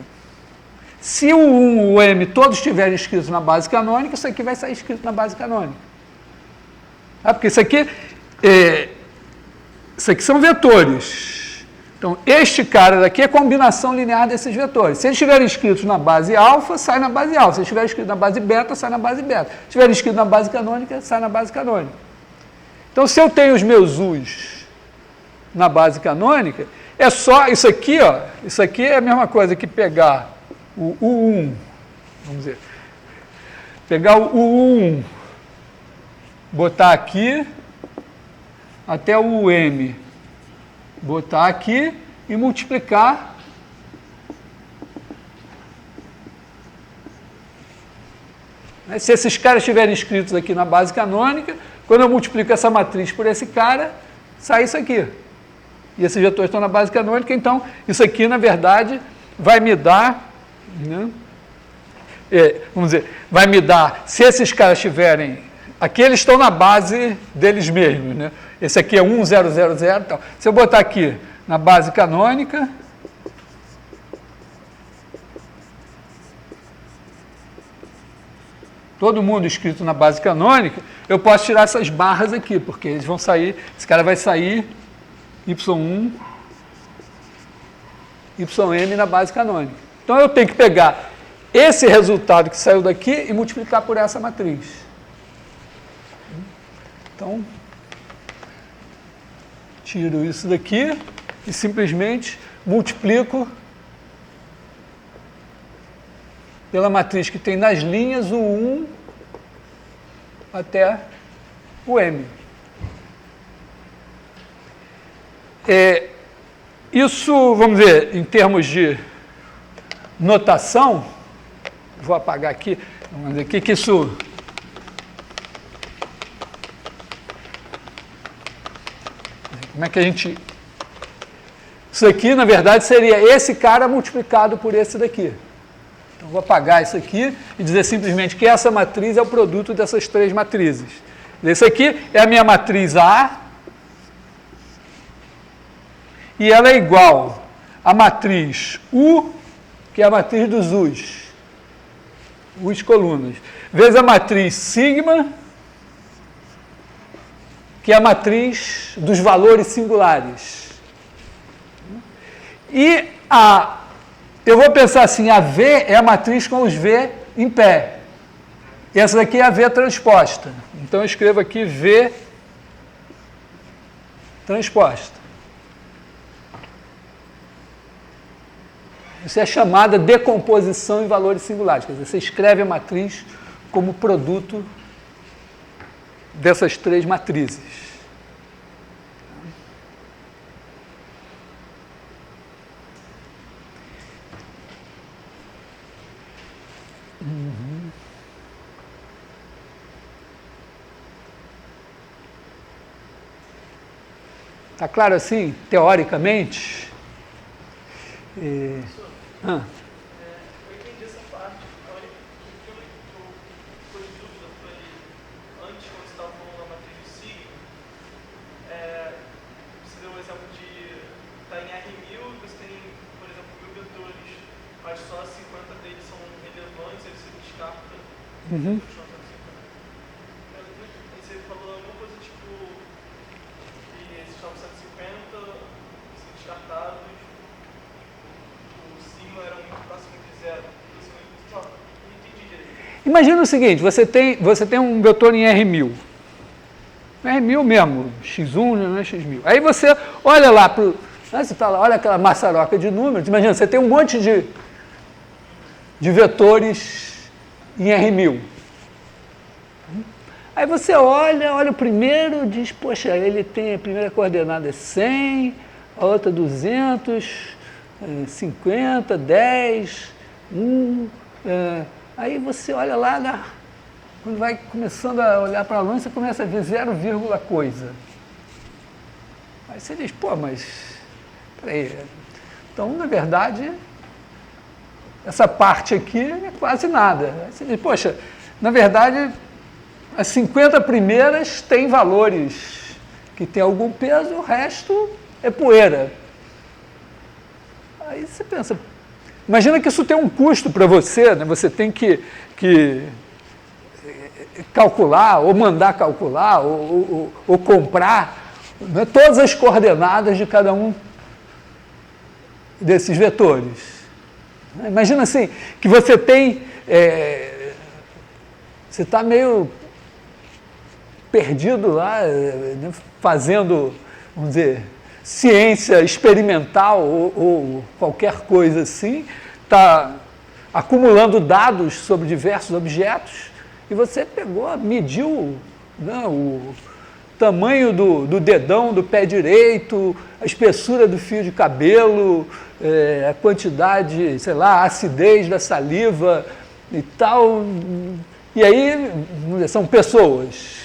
Se o 1 e o m todos estiverem escritos na base canônica, isso aqui vai sair escrito na base canônica. Porque isso aqui são vetores. Então, este cara daqui é combinação linear desses vetores. Se eles estiverem escritos na base alfa, sai na base alfa. Se eles estiverem escritos na base beta, sai na base beta. Se estiverem escritos na base canônica, sai na base canônica. Então, se eu tenho os meus U's na base canônica, é só isso aqui, ó. Isso aqui é a mesma coisa que pegar o U1, vamos dizer, pegar o U1, botar aqui, até o UM, botar aqui e multiplicar se esses caras estiverem escritos aqui na base canônica, quando eu multiplico essa matriz por esse cara, sai isso aqui. E esses vetores estão na base canônica, então isso aqui, na verdade, vai me dar, né, vamos dizer, vai me dar, se esses caras estiverem, aqui eles estão na base deles mesmos, né? Esse aqui é 1, 0, 0, 0 e tal. Se eu botar aqui na base canônica, todo mundo escrito na base canônica, eu posso tirar essas barras aqui, porque eles vão sair, esse cara vai sair Y1, YM na base canônica. Então eu tenho que pegar esse resultado que saiu daqui e multiplicar por essa matriz. Então, tiro isso daqui e simplesmente multiplico pela matriz que tem nas linhas o 1 até o M. Isso, vamos ver, em termos de notação, vou apagar aqui, vamos ver o que isso... Como é que a gente... Isso aqui, na verdade, seria esse cara multiplicado por esse daqui. Então, vou apagar isso aqui e dizer simplesmente que essa matriz é o produto dessas três matrizes. Esse aqui é a minha matriz A, e ela é igual à matriz U, que é a matriz dos U's colunas, vezes a matriz sigma, que é a matriz dos valores singulares. E eu vou pensar assim, a V é a matriz com os V em pé. E essa daqui é a V transposta. Então eu escrevo aqui V transposta. Isso é chamada decomposição em valores singulares. Quer dizer, você escreve a matriz como produto dessas três matrizes. Está claro assim, teoricamente? Eu entendi essa parte. O que eu estou em dúvida foi, antes, quando você estava falando da matriz de sigma, você deu o exemplo de estar em R1000, você tem, por exemplo, 1000 vetores, mas só 50 deles são relevantes, aí você descarta. Você falou alguma coisa tipo que esses 950 são descartados. Imagina o seguinte, você tem um vetor em R1000. R1000 mesmo, X1, não é X1000. Aí você olha lá, você tá lá, olha aquela maçaroca de números, imagina, você tem um monte de vetores em R1000. Aí você olha o primeiro, diz, poxa, ele tem a primeira coordenada é 100, a outra 200, 50, 10, 1... aí você olha lá, quando vai começando a olhar para longe, você começa a ver 0, coisa. Aí você diz, pô, mas, peraí, então, na verdade, essa parte aqui é quase nada. Aí você diz, poxa, na verdade, as 50 primeiras têm valores que têm algum peso, o resto é poeira. Aí você pensa, imagina que isso tem um custo para você, né? Você tem que calcular, ou mandar calcular, ou comprar, né, todas as coordenadas de cada um desses vetores. Imagina assim, que você tem, você está meio perdido lá, fazendo, vamos dizer, ciência experimental ou qualquer coisa assim, está acumulando dados sobre diversos objetos, e você pegou, mediu, né, o tamanho do dedão do pé direito, a espessura do fio de cabelo, a quantidade, sei lá, a acidez da saliva e tal. E aí, vamos dizer, são pessoas,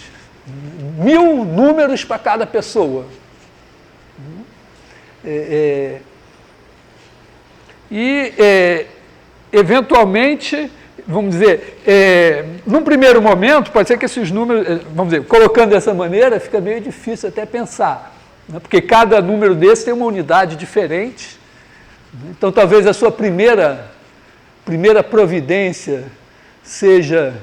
1000 números para cada pessoa. Eventualmente, vamos dizer, num primeiro momento, pode ser que esses números, vamos dizer, colocando dessa maneira, fica meio difícil até pensar, né? Porque cada número desse tem uma unidade diferente. Então, talvez a sua primeira providência seja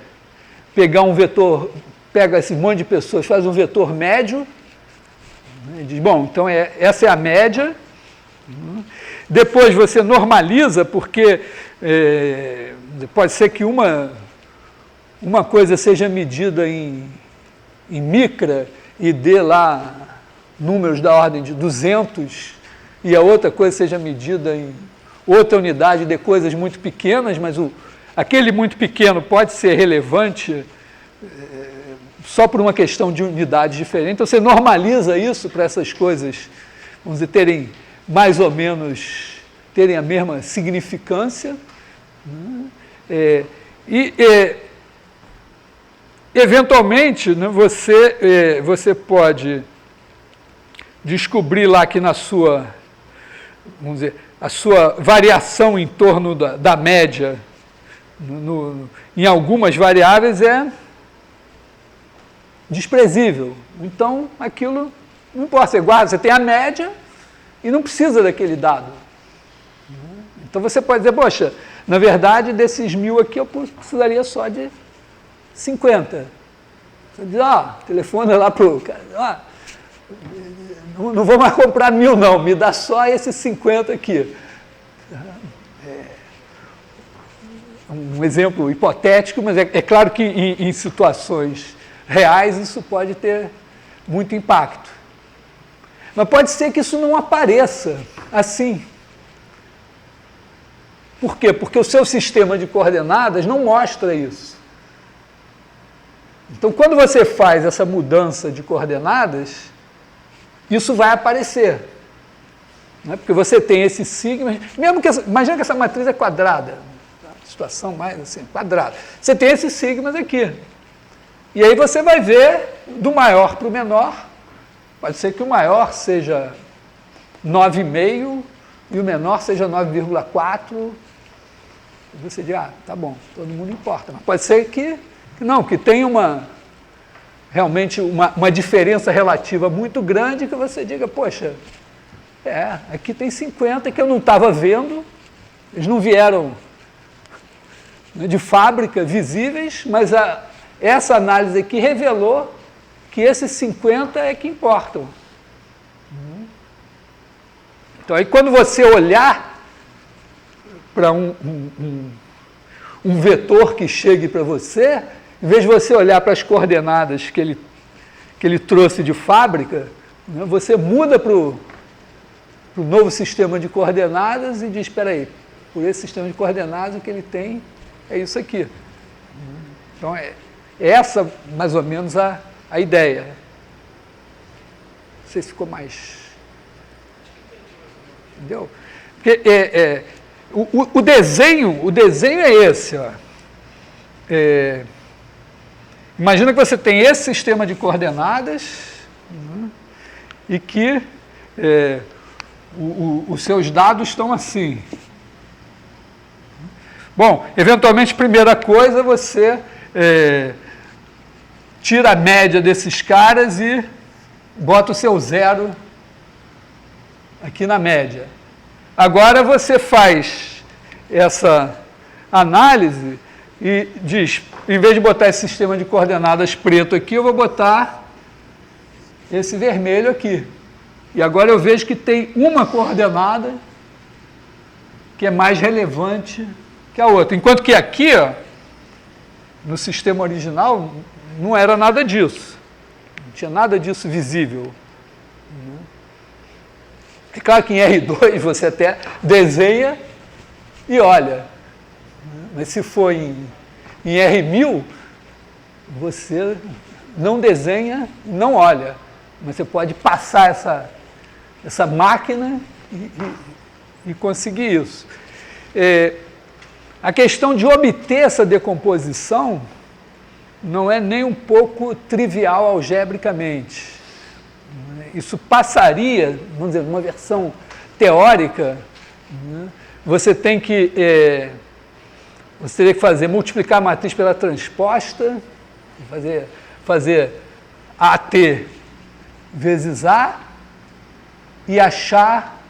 pegar um vetor, pega esse monte de pessoas, faz um vetor médio, né? Diz, bom, então essa é a média. Depois você normaliza, porque pode ser que uma coisa seja medida em micra e dê lá números da ordem de 200, e a outra coisa seja medida em outra unidade de coisas muito pequenas, mas aquele muito pequeno pode ser relevante só por uma questão de unidades diferentes. Então, você normaliza isso para essas coisas, vamos dizer, terem mais ou menos, terem a mesma significância. Eventualmente, né, você pode descobrir lá que na sua, vamos dizer, a sua variação em torno da média em algumas variáveis é desprezível. Então, aquilo não importa, você guarda, você tem a média e não precisa daquele dado. Então, você pode dizer, poxa, na verdade, desses 1000 aqui, eu precisaria só de 50. Você diz, telefona lá para o cara, não vou mais comprar 1000 não, me dá só esses 50 aqui. Um exemplo hipotético, mas é claro que em situações reais isso pode ter muito impacto. Mas pode ser que isso não apareça assim. Por quê? Porque o seu sistema de coordenadas não mostra isso. Então, quando você faz essa mudança de coordenadas, isso vai aparecer. Né? Porque você tem esse sigma, mesmo que imagina que essa matriz é quadrada, situação mais assim, quadrada. Você tem esses sigmas aqui. E aí você vai ver do maior para o menor. Pode ser que o maior seja 9,5 e o menor seja 9,4. E você diz, tá bom, todo mundo importa. Mas pode ser que não, que tenha realmente uma diferença relativa muito grande, que você diga, poxa, aqui tem 50 que eu não estava vendo, eles não vieram de fábrica visíveis, mas essa análise aqui revelou que esses 50 é que importam. Então, aí quando você olhar para um vetor que chegue para você, em vez de você olhar para as coordenadas que ele trouxe de fábrica, né, você muda para o novo sistema de coordenadas e diz, espera aí, por esse sistema de coordenadas o que ele tem é isso aqui. Então, é essa mais ou menos a ideia. Não sei se ficou mais... Entendeu? Porque o desenho é esse. Ó. Imagina que você tem esse sistema de coordenadas e que os seus dados estão assim. Bom, eventualmente, primeira coisa, você tira a média desses caras e bota o seu zero aqui na média. Agora você faz essa análise e diz, em vez de botar esse sistema de coordenadas preto aqui, eu vou botar esse vermelho aqui. E agora eu vejo que tem uma coordenada que é mais relevante que a outra. Enquanto que aqui, ó, no sistema original, não era nada disso. Não tinha nada disso visível. É claro que em R2 você até desenha e olha. Mas se for em R1000, você não desenha, não olha. Mas você pode passar essa máquina e conseguir isso. A questão de obter essa decomposição não é nem um pouco trivial algebricamente. Isso passaria, vamos dizer, numa versão teórica, né? Você teria que fazer, multiplicar a matriz pela transposta, fazer AT vezes A e achar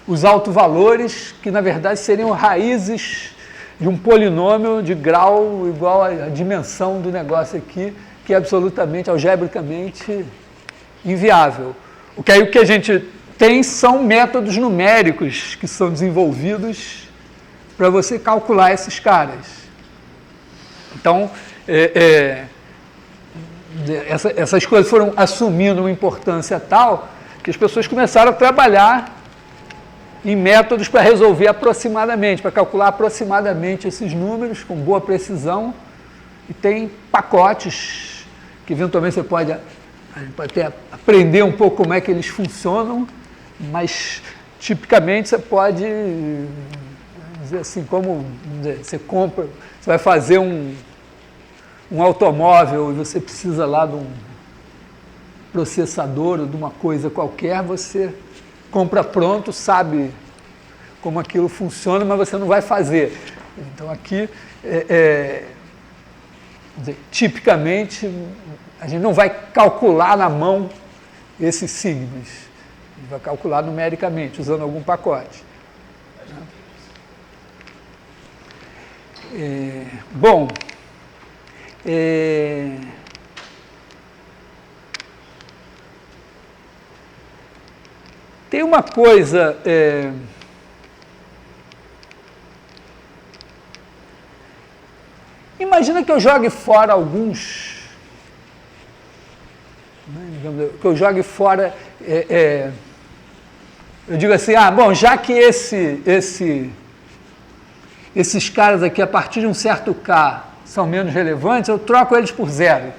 os autovalores, que na verdade seriam raízes de um polinômio de grau igual à dimensão do negócio aqui, que é absolutamente, algebricamente, inviável. O que a gente tem são métodos numéricos que são desenvolvidos para você calcular esses caras. Então, essas coisas foram assumindo uma importância tal que as pessoas começaram a trabalhar em métodos para resolver aproximadamente, para calcular aproximadamente esses números com boa precisão, e tem pacotes que eventualmente a gente pode até aprender um pouco como é que eles funcionam, mas tipicamente você pode dizer assim, como você compra, você vai fazer um automóvel e você precisa lá de um processador ou de uma coisa qualquer, você compra pronto, sabe como aquilo funciona, mas você não vai fazer. Então aqui, tipicamente, a gente não vai calcular na mão esses signos, a gente vai calcular numericamente, usando algum pacote. Bom, tem uma coisa imagina que eu jogue fora alguns, né, que eu jogue fora, eu digo assim, bom, já que esses caras aqui, a partir de um certo K, são menos relevantes, eu troco eles por zero,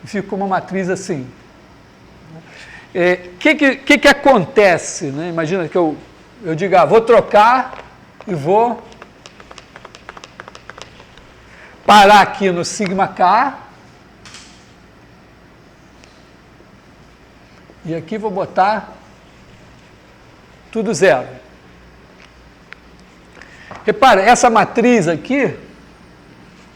e fico com uma matriz assim. Que acontece, né? Imagina que eu diga, vou trocar e vou parar aqui no sigma K e aqui vou botar tudo zero. Repara, essa matriz aqui,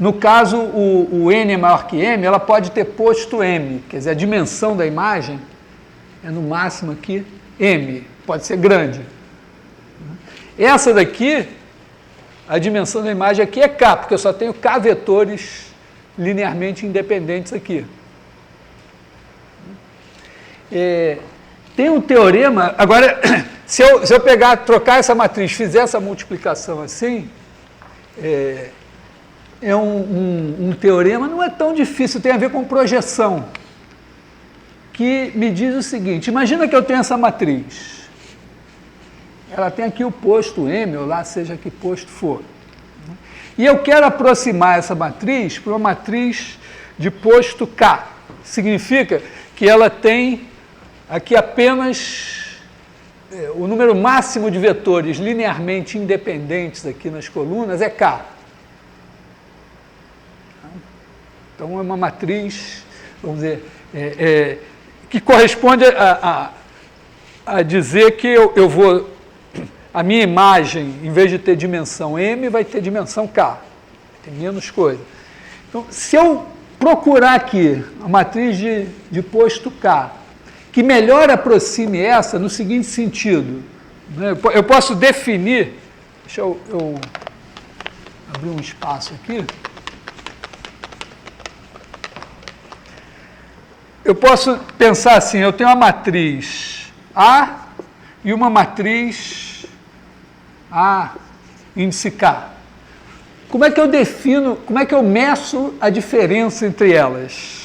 no caso o n é maior que m, ela pode ter posto m, quer dizer, a dimensão da imagem é no máximo aqui m, pode ser grande. Essa daqui, a dimensão da imagem aqui é k, porque eu só tenho k vetores linearmente independentes aqui. Tem um teorema, agora, se eu trocar essa matriz, fizer essa multiplicação assim, um teorema, não é tão difícil, tem a ver com projeção, que me diz o seguinte, imagina que eu tenho essa matriz, ela tem aqui o posto m, ou lá seja que posto for, e eu quero aproximar essa matriz para uma matriz de posto k, significa que ela tem aqui apenas o número máximo de vetores linearmente independentes aqui nas colunas é k. Então é uma matriz, vamos dizer, que corresponde a dizer que eu vou, a minha imagem, em vez de ter dimensão m, vai ter dimensão k, tem menos coisa. Então, se eu procurar aqui a matriz de posto k, que melhor aproxime essa no seguinte sentido, né? Eu posso definir, deixa eu abrir um espaço aqui, eu posso pensar assim, eu tenho uma matriz A e uma matriz A, índice K. Como é que eu defino, como é que eu meço a diferença entre elas?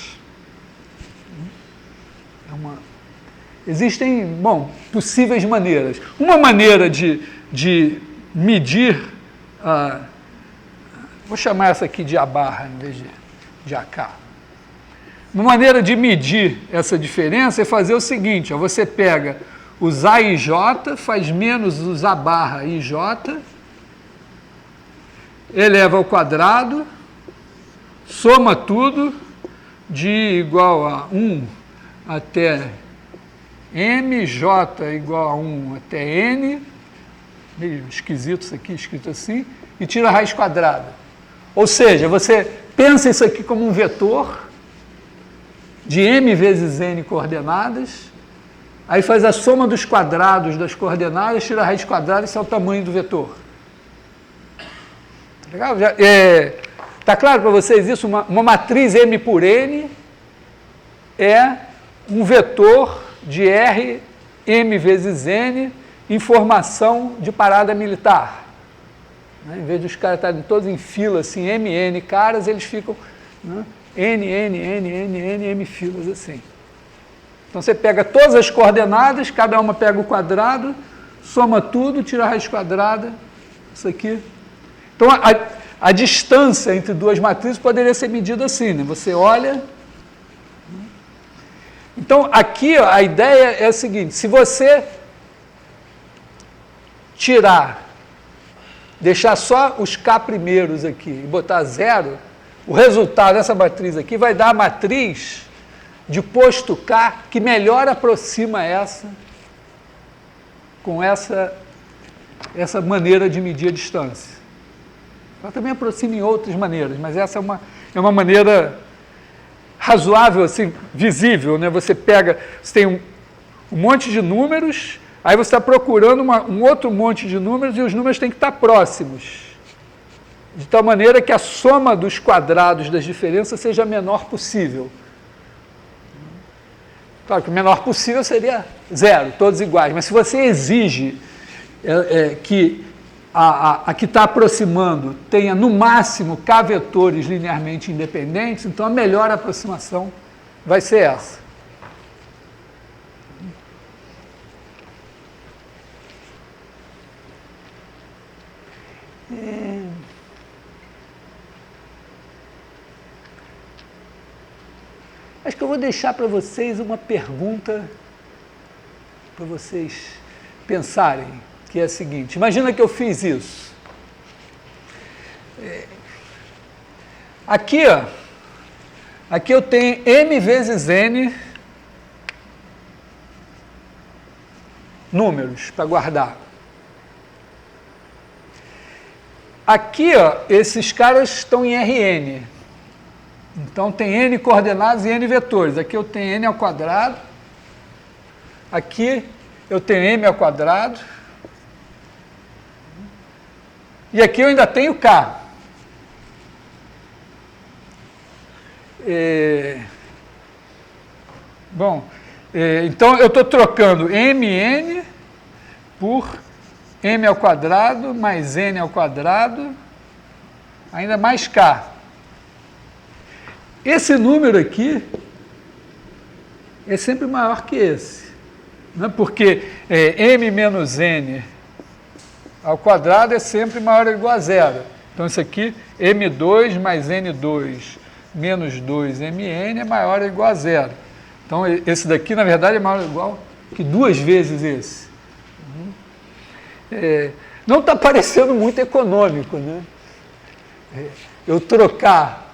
Existem, bom, possíveis maneiras. Uma maneira de medir, vou chamar essa aqui de A barra em vez de AK. Uma maneira de medir essa diferença é fazer o seguinte, ó, você pega os A e J, faz menos os A barra e J, eleva ao quadrado, soma tudo de igual a 1 até M, J igual a 1 até N, meio esquisito isso aqui, escrito assim, e tira a raiz quadrada. Ou seja, você pensa isso aqui como um vetor de M vezes N coordenadas, aí faz a soma dos quadrados das coordenadas, tira a raiz quadrada, esse é o tamanho do vetor. Tá legal? Tá claro para vocês isso? Uma matriz M por N é um vetor de R, M vezes N, informação de parada militar. Em vez de os caras estarem todos em fila, assim, M, N caras, eles ficam, né, N, N, N, N, N, M filas, assim. Então você pega todas as coordenadas, cada uma pega o quadrado, soma tudo, tira a raiz quadrada, isso aqui. Então a distância entre duas matrizes poderia ser medida assim, né? Você olha. Então, aqui ó, a ideia é a seguinte, se você deixar só os K primeiros aqui e botar 0, o resultado dessa matriz aqui vai dar a matriz de posto K que melhor aproxima essa, com essa maneira de medir a distância. Ela também aproxima em outras maneiras, mas essa é uma maneira razoável, assim, visível, né? Você tem um monte de números, aí você está procurando um outro monte de números e os números têm que estar próximos, de tal maneira que a soma dos quadrados das diferenças seja a menor possível. Claro que o menor possível seria 0, todos iguais, mas se você exige que a que está aproximando tenha no máximo K vetores linearmente independentes, então a melhor aproximação vai ser essa. Acho que eu vou deixar para vocês uma pergunta para vocês pensarem, que é a seguinte, imagina que eu fiz isso. Aqui, ó, aqui eu tenho M vezes N números para guardar. Aqui, ó, esses caras estão em Rn. Então tem N coordenadas e N vetores. Aqui eu tenho N ao quadrado. Aqui eu tenho M ao quadrado. E aqui eu ainda tenho K. Então eu estou trocando MN por M ao quadrado mais N ao quadrado, ainda mais K. Esse número aqui é sempre maior que esse, né? Porque M menos N ao quadrado é sempre maior ou igual a 0. Então, isso aqui, M2 mais N2 menos 2MN é maior ou igual a 0. Então, esse daqui, na verdade, é maior ou igual que 2 vezes esse. Não está parecendo muito econômico, né? Eu trocar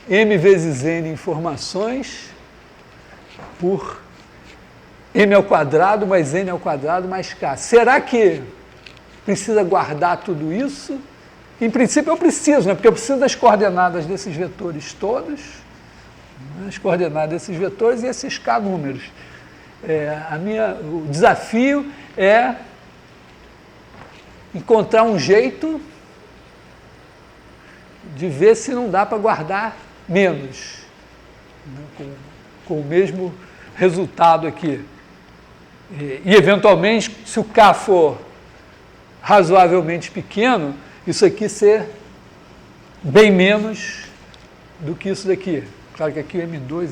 M vezes N informações por M ao quadrado mais N ao quadrado mais K. Será que precisa guardar tudo isso? Em princípio eu preciso, né? Porque eu preciso das coordenadas desses vetores todos, né? As coordenadas desses vetores e esses K números. O desafio é encontrar um jeito de ver se não dá para guardar menos, né? Com o mesmo resultado aqui. E eventualmente, se o K for razoavelmente pequeno, isso aqui ser bem menos do que isso daqui. Claro que aqui o M2...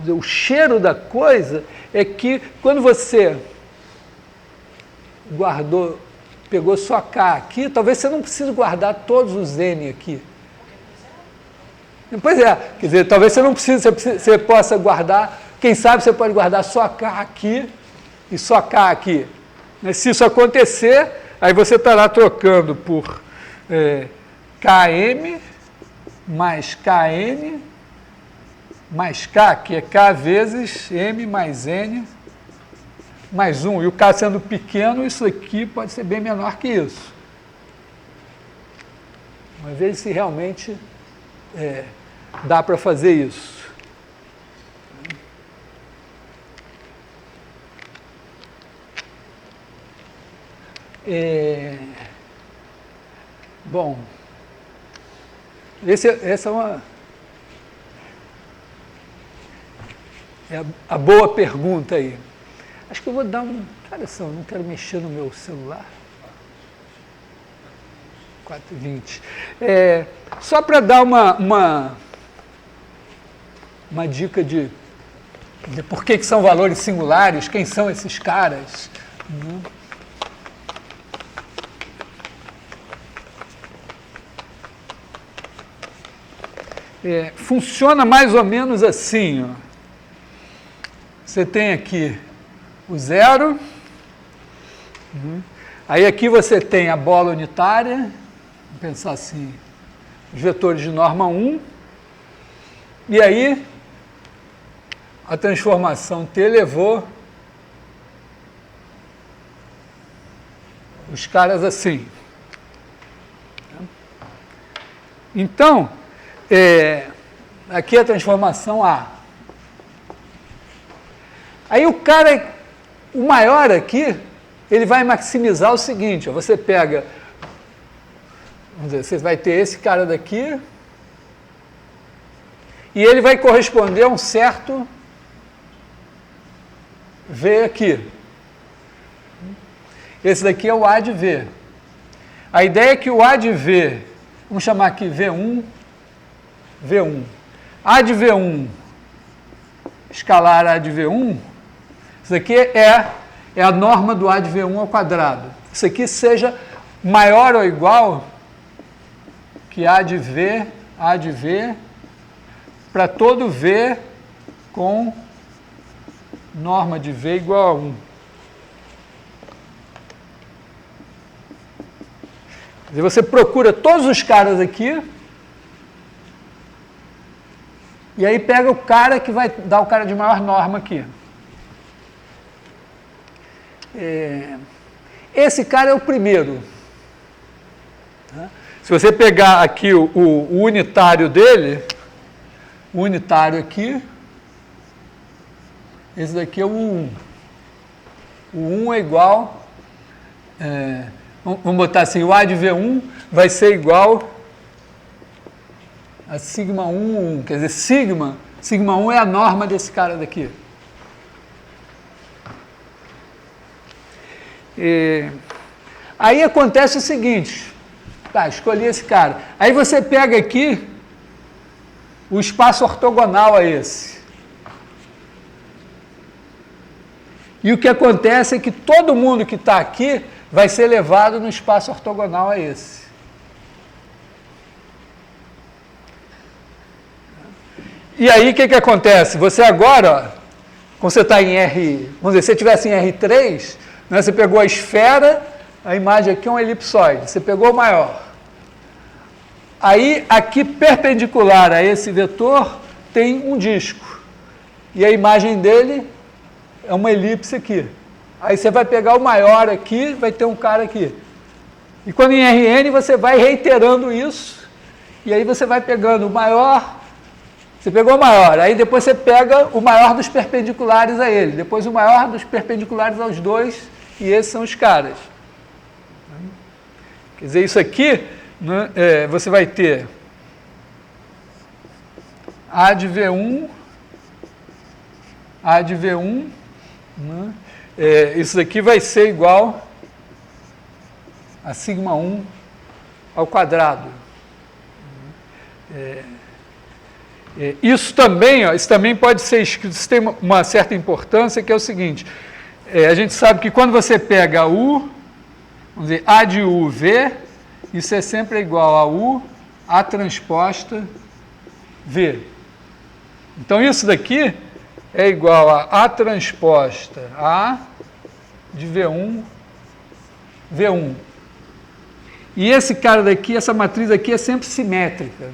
o cheiro da coisa é que quando você pegou só K aqui, talvez você não precise guardar todos os N aqui. Pois é, quer dizer, talvez você não precise, você possa guardar, quem sabe você pode guardar só K aqui e só K aqui. Mas se isso acontecer, aí você estará trocando por Km mais Kn mais K, que é K vezes M mais N mais 1. E o K sendo pequeno, isso aqui pode ser bem menor que isso. Mas veja se realmente dá para fazer isso. Bom, essa é a boa pergunta aí. Acho que eu vou dar Cara, eu não quero mexer no meu celular. 4h20. Só para dar uma dica de por que são valores singulares, quem são esses caras. Funciona mais ou menos assim. Ó. Você tem aqui o zero, aí aqui você tem a bola unitária, vamos pensar assim, os vetores de norma 1, e aí a transformação T levou os caras assim. Então, aqui a transformação A. Aí o maior aqui, ele vai maximizar o seguinte, ó, você pega, vamos dizer, você vai ter esse cara daqui, e ele vai corresponder a um certo V aqui. Esse daqui é o A de V. A ideia é que o A de V, vamos chamar aqui V1, V1. A de V1, escalar A de V1, isso aqui é a norma do A de V1 ao quadrado. Isso aqui seja maior ou igual que A de V para todo V com norma de V igual a 1. Quer dizer, você procura todos os caras aqui e aí pega o cara que vai dar o cara de maior norma aqui. Esse cara é o primeiro. Se você pegar aqui o unitário dele, o unitário aqui, esse daqui é o 1. O 1 é igual, vamos botar assim, o A de V1 vai ser igual a sigma 1, 1. Quer dizer, sigma 1 é a norma desse cara daqui. Aí acontece o seguinte, tá, escolhi esse cara. Aí você pega aqui o espaço ortogonal a esse. E o que acontece é que todo mundo que está aqui vai ser levado no espaço ortogonal a esse. E aí o que acontece? Você agora, ó, quando você está em R, vamos dizer, se você estivesse em R3, né, você pegou a esfera, a imagem aqui é um elipsoide, você pegou o maior. Aí, aqui perpendicular a esse vetor, tem um disco. E a imagem dele é uma elipse aqui. Aí você vai pegar o maior aqui, vai ter um cara aqui. E quando em Rn você vai reiterando isso, e aí você vai pegando o maior, você pegou o maior, aí depois você pega o maior dos perpendiculares a ele, depois o maior dos perpendiculares aos dois, e esses são os caras. Quer dizer, isso aqui, né, você vai ter A de V1, né, isso daqui vai ser igual a sigma 1 ao quadrado. Isso também pode ser escrito, isso tem uma certa importância, que é o seguinte, a gente sabe que quando você pega U, vamos dizer, A de U, V, isso é sempre igual a U, A transposta, V. Então, isso daqui é igual a A transposta A de V1, V1. E esse cara daqui, essa matriz aqui é sempre simétrica.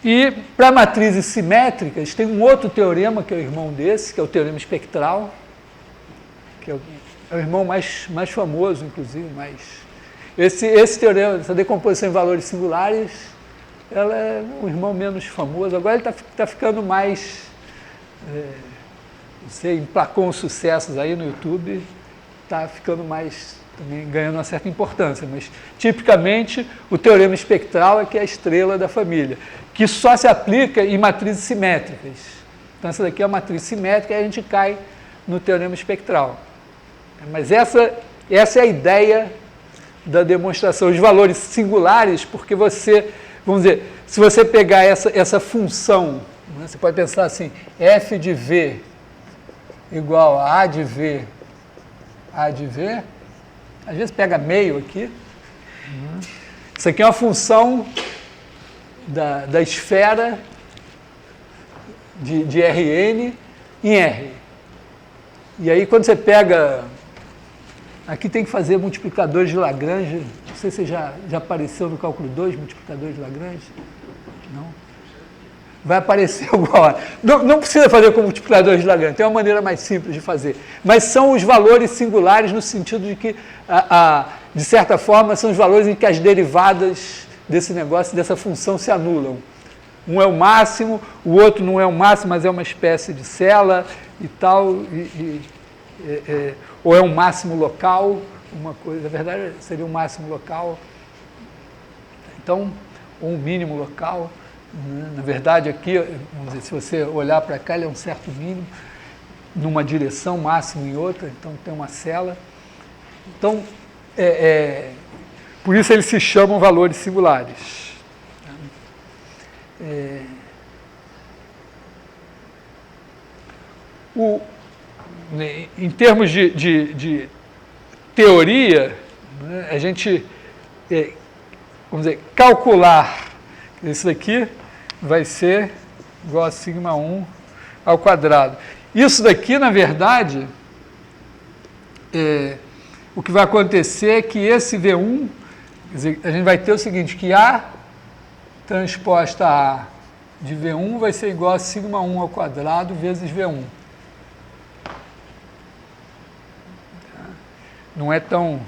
E para matrizes simétricas, tem um outro teorema que é o irmão desse, que é o teorema espectral, que é o irmão mais famoso, inclusive, esse teorema, essa decomposição em valores singulares, ela é um irmão menos famoso. Agora ele está ficando mais, emplacou uns sucessos aí no YouTube, está ficando mais, também ganhando uma certa importância, mas tipicamente o teorema espectral é que é a estrela da família, que só se aplica em matrizes simétricas. Então essa daqui é uma matriz simétrica e a gente cai no teorema espectral. Mas essa é a ideia da demonstração, os valores singulares, porque você, vamos dizer, se você pegar essa função, né, você pode pensar assim, f de v igual a de v, às vezes pega meio aqui, isso aqui é uma função da esfera de Rn em R. E aí quando você pega, aqui tem que fazer multiplicadores de Lagrange, não sei se já apareceu no cálculo 2, multiplicadores de Lagrange, não? Vai aparecer alguma hora. Não precisa fazer com multiplicadores de Lagrange, tem uma maneira mais simples de fazer. Mas são os valores singulares no sentido de que, de certa forma, são os valores em que as derivadas desse negócio, dessa função, se anulam. Um é o máximo, o outro não é o máximo, mas é uma espécie de cela e tal, ou é um máximo local, uma coisa, na verdade seria um máximo local, então, ou um mínimo local. Na verdade, aqui, vamos dizer, se você olhar para cá, ele é um certo mínimo, numa direção, máximo em outra, então tem uma cela. Então, por isso eles se chamam valores singulares. Em termos de teoria, né, a gente, vamos dizer, calcular isso daqui vai ser igual a sigma 1 ao quadrado. Isso daqui, na verdade, o que vai acontecer é que esse V1, quer dizer, a gente vai ter o seguinte, que A transposta A de V1 vai ser igual a sigma 1 ao quadrado vezes V1. Não é tão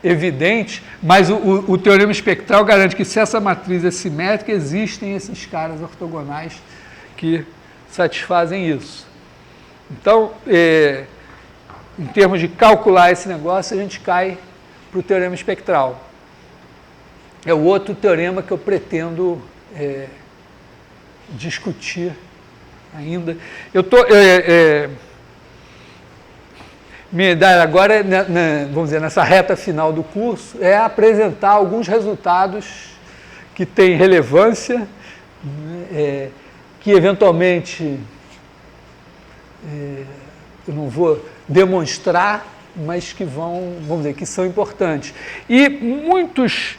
evidente, mas o teorema espectral garante que se essa matriz é simétrica, existem esses caras ortogonais que satisfazem isso. Então, em termos de calcular esse negócio, a gente cai para o teorema espectral. É o outro teorema que eu pretendo discutir ainda. Eu estou... minha ideia agora, vamos dizer, nessa reta final do curso, é apresentar alguns resultados que têm relevância, que eventualmente eu não vou demonstrar, mas que vamos dizer, que são importantes. E muitos,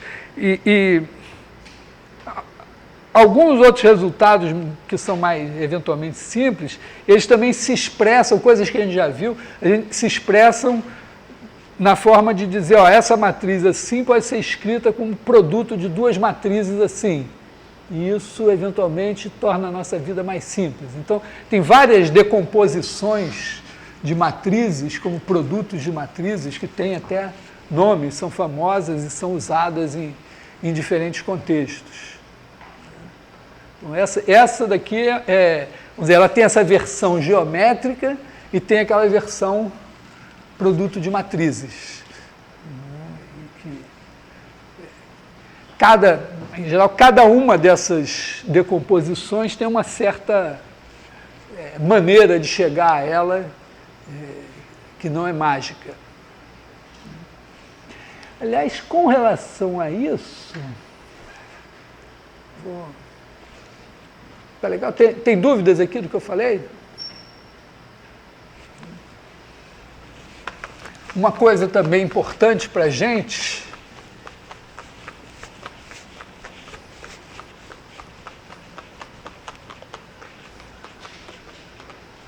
alguns outros resultados que são mais, eventualmente, simples, eles também se expressam, coisas que a gente já viu, se expressam na forma de dizer, ó, essa matriz assim pode ser escrita como produto de duas matrizes assim. E isso, eventualmente, torna a nossa vida mais simples. Então, tem várias decomposições de matrizes, como produtos de matrizes, que têm até nome, são famosas e são usadas em diferentes contextos. Então, essa daqui vamos dizer, ela tem essa versão geométrica e tem aquela versão produto de matrizes. Em geral, cada uma dessas decomposições tem uma certa maneira de chegar a ela que não é mágica. Aliás, com relação a isso, tá legal? Tem dúvidas aqui do que eu falei? Uma coisa também importante para a gente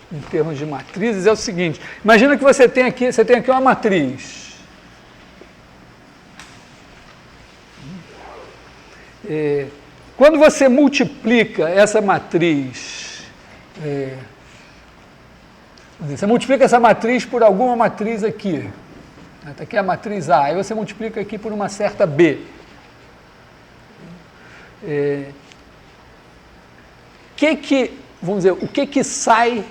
em termos de matrizes é o seguinte: imagina que você tem aqui uma matriz. Quando você multiplica essa matriz, você multiplica essa matriz por alguma matriz aqui. Essa aqui é a matriz A. Aí você multiplica aqui por uma certa B. O que sai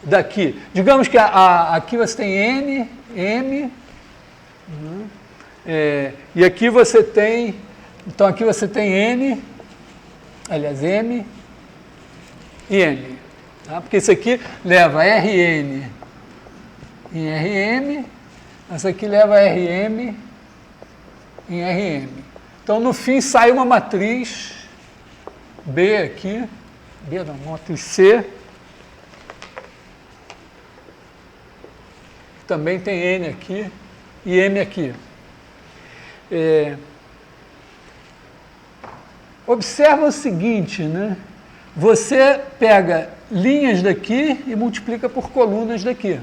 daqui? Digamos que aqui você tem N, M, e aqui você tem... Então aqui você tem N, aliás, M e M. Tá? Porque isso aqui leva Rn em Rm, essa aqui leva Rm em Rm. Então, no fim, sai uma matriz B aqui, B não, matriz C, que também tem N aqui e M aqui. Observa o seguinte, né? Você pega linhas daqui e multiplica por colunas daqui.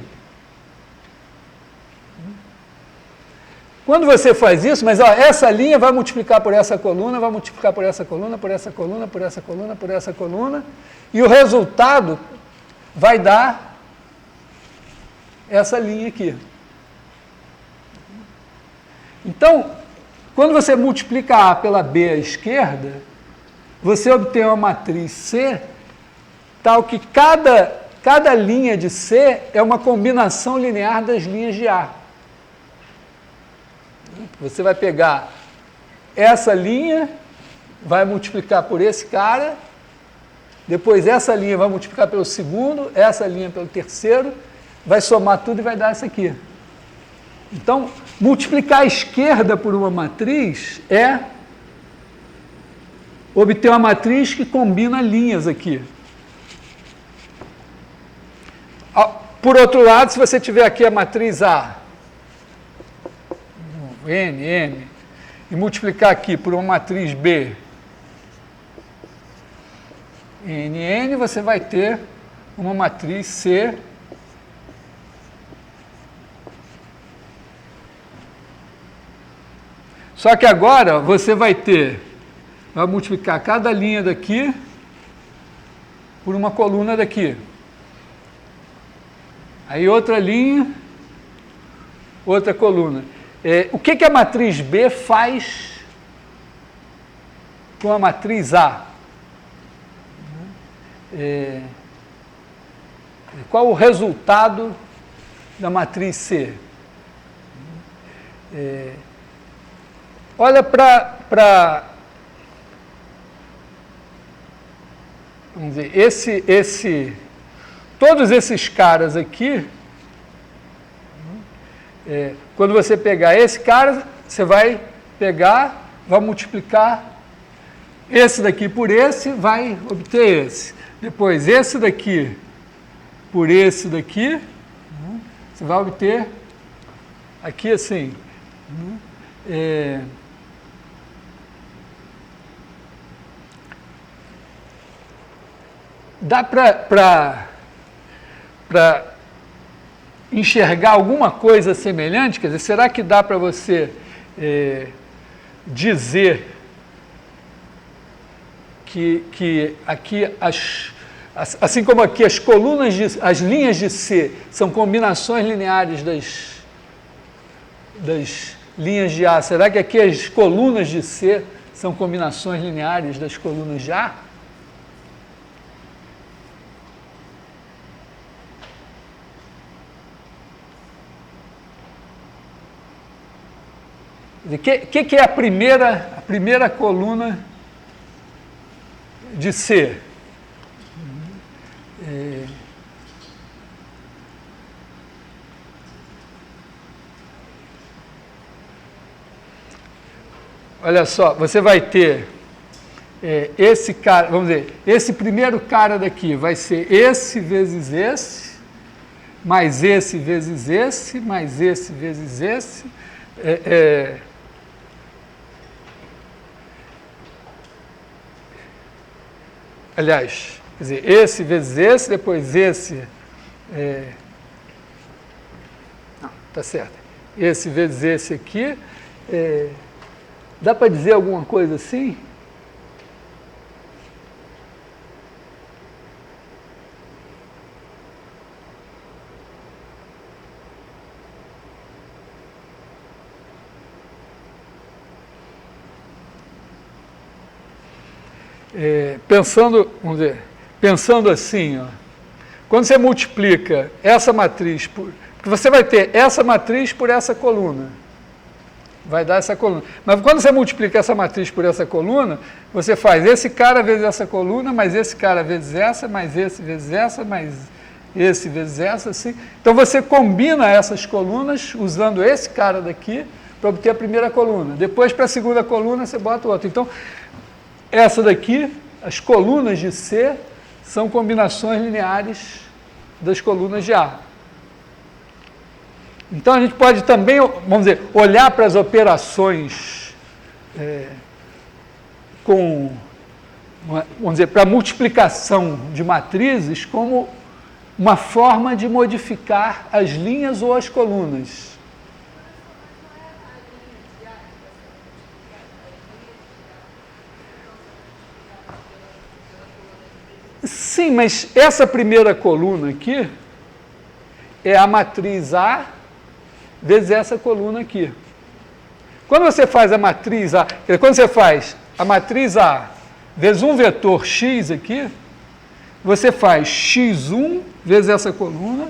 Quando você faz isso, mas essa linha vai multiplicar por essa coluna, vai multiplicar por essa coluna, por essa coluna, por essa coluna, por essa coluna, e o resultado vai dar essa linha aqui. Então, quando você multiplica A pela B à esquerda, você obtém uma matriz C tal que cada linha de C é uma combinação linear das linhas de A. Você vai pegar essa linha, vai multiplicar por esse cara, depois essa linha vai multiplicar pelo segundo, essa linha pelo terceiro, vai somar tudo e vai dar essa aqui. Então, multiplicar a esquerda por uma matriz é obter uma matriz que combina linhas aqui. Por outro lado, se você tiver aqui a matriz A, N, M, e multiplicar aqui por uma matriz B, N, N, você vai ter uma matriz C, só que agora você vai multiplicar cada linha daqui por uma coluna daqui. Aí outra linha, outra coluna. O que a matriz B faz com a matriz A? Qual o resultado da matriz C? Olha para vamos dizer, todos esses caras aqui, quando você pegar esse cara, você vai pegar, vai multiplicar esse daqui por esse, vai obter esse. Depois, esse daqui por esse daqui, você vai obter aqui assim. Dá para enxergar alguma coisa semelhante? Quer dizer, será que dá para você dizer que aqui, assim como aqui as colunas, as linhas de C são combinações lineares das linhas de A, será que aqui as colunas de C são combinações lineares das colunas de A? O que é a primeira coluna de C? olha só, você vai ter esse cara, vamos dizer, esse primeiro cara daqui vai ser esse vezes esse, mais esse vezes esse, mais esse vezes esse. Aliás, quer dizer, esse vezes esse, depois esse. Não, tá certo. Esse vezes esse aqui. Dá para dizer alguma coisa assim? Pensando assim, ó, quando você multiplica essa matriz, porque você vai ter essa matriz por essa coluna, vai dar essa coluna. Mas quando você multiplica essa matriz por essa coluna, você faz esse cara vezes essa coluna, mais esse cara vezes essa, mais esse vezes essa, mais esse vezes essa, assim. Então você combina essas colunas usando esse cara daqui para obter a primeira coluna. Depois, para a segunda coluna, você bota o outro. Então, essa daqui, as colunas de C, são combinações lineares das colunas de A. Então, a gente pode também, vamos dizer, olhar para as operações vamos dizer, para a multiplicação de matrizes como uma forma de modificar as linhas ou as colunas. Sim, mas essa primeira coluna aqui é a matriz A vezes essa coluna aqui. Quando você faz a matriz A, quando você faz a matriz A vezes um vetor x aqui, você faz x1 vezes essa coluna,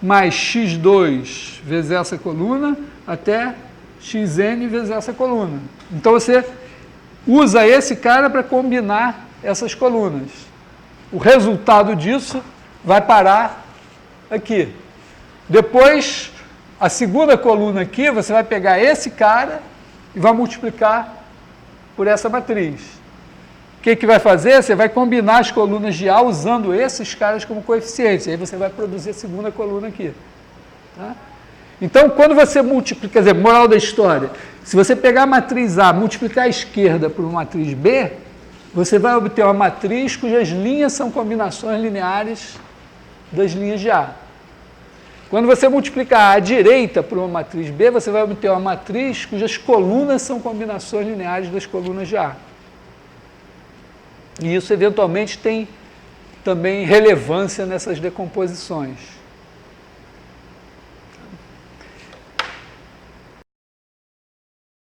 mais x2 vezes essa coluna, até xn vezes essa coluna. Então você usa esse cara para combinar essas colunas. O resultado disso vai parar aqui. Depois, a segunda coluna aqui, você vai pegar esse cara e vai multiplicar por essa matriz. O que vai fazer? Você vai combinar as colunas de A usando esses caras como coeficientes. Aí você vai produzir a segunda coluna aqui. Tá? Então, quando você multiplica, quer dizer, moral da história, se você pegar a matriz A, multiplicar a esquerda por uma matriz B, você vai obter uma matriz cujas linhas são combinações lineares das linhas de A. Quando você multiplicar a direita por uma matriz B, você vai obter uma matriz cujas colunas são combinações lineares das colunas de A. E isso, eventualmente, tem também relevância nessas decomposições.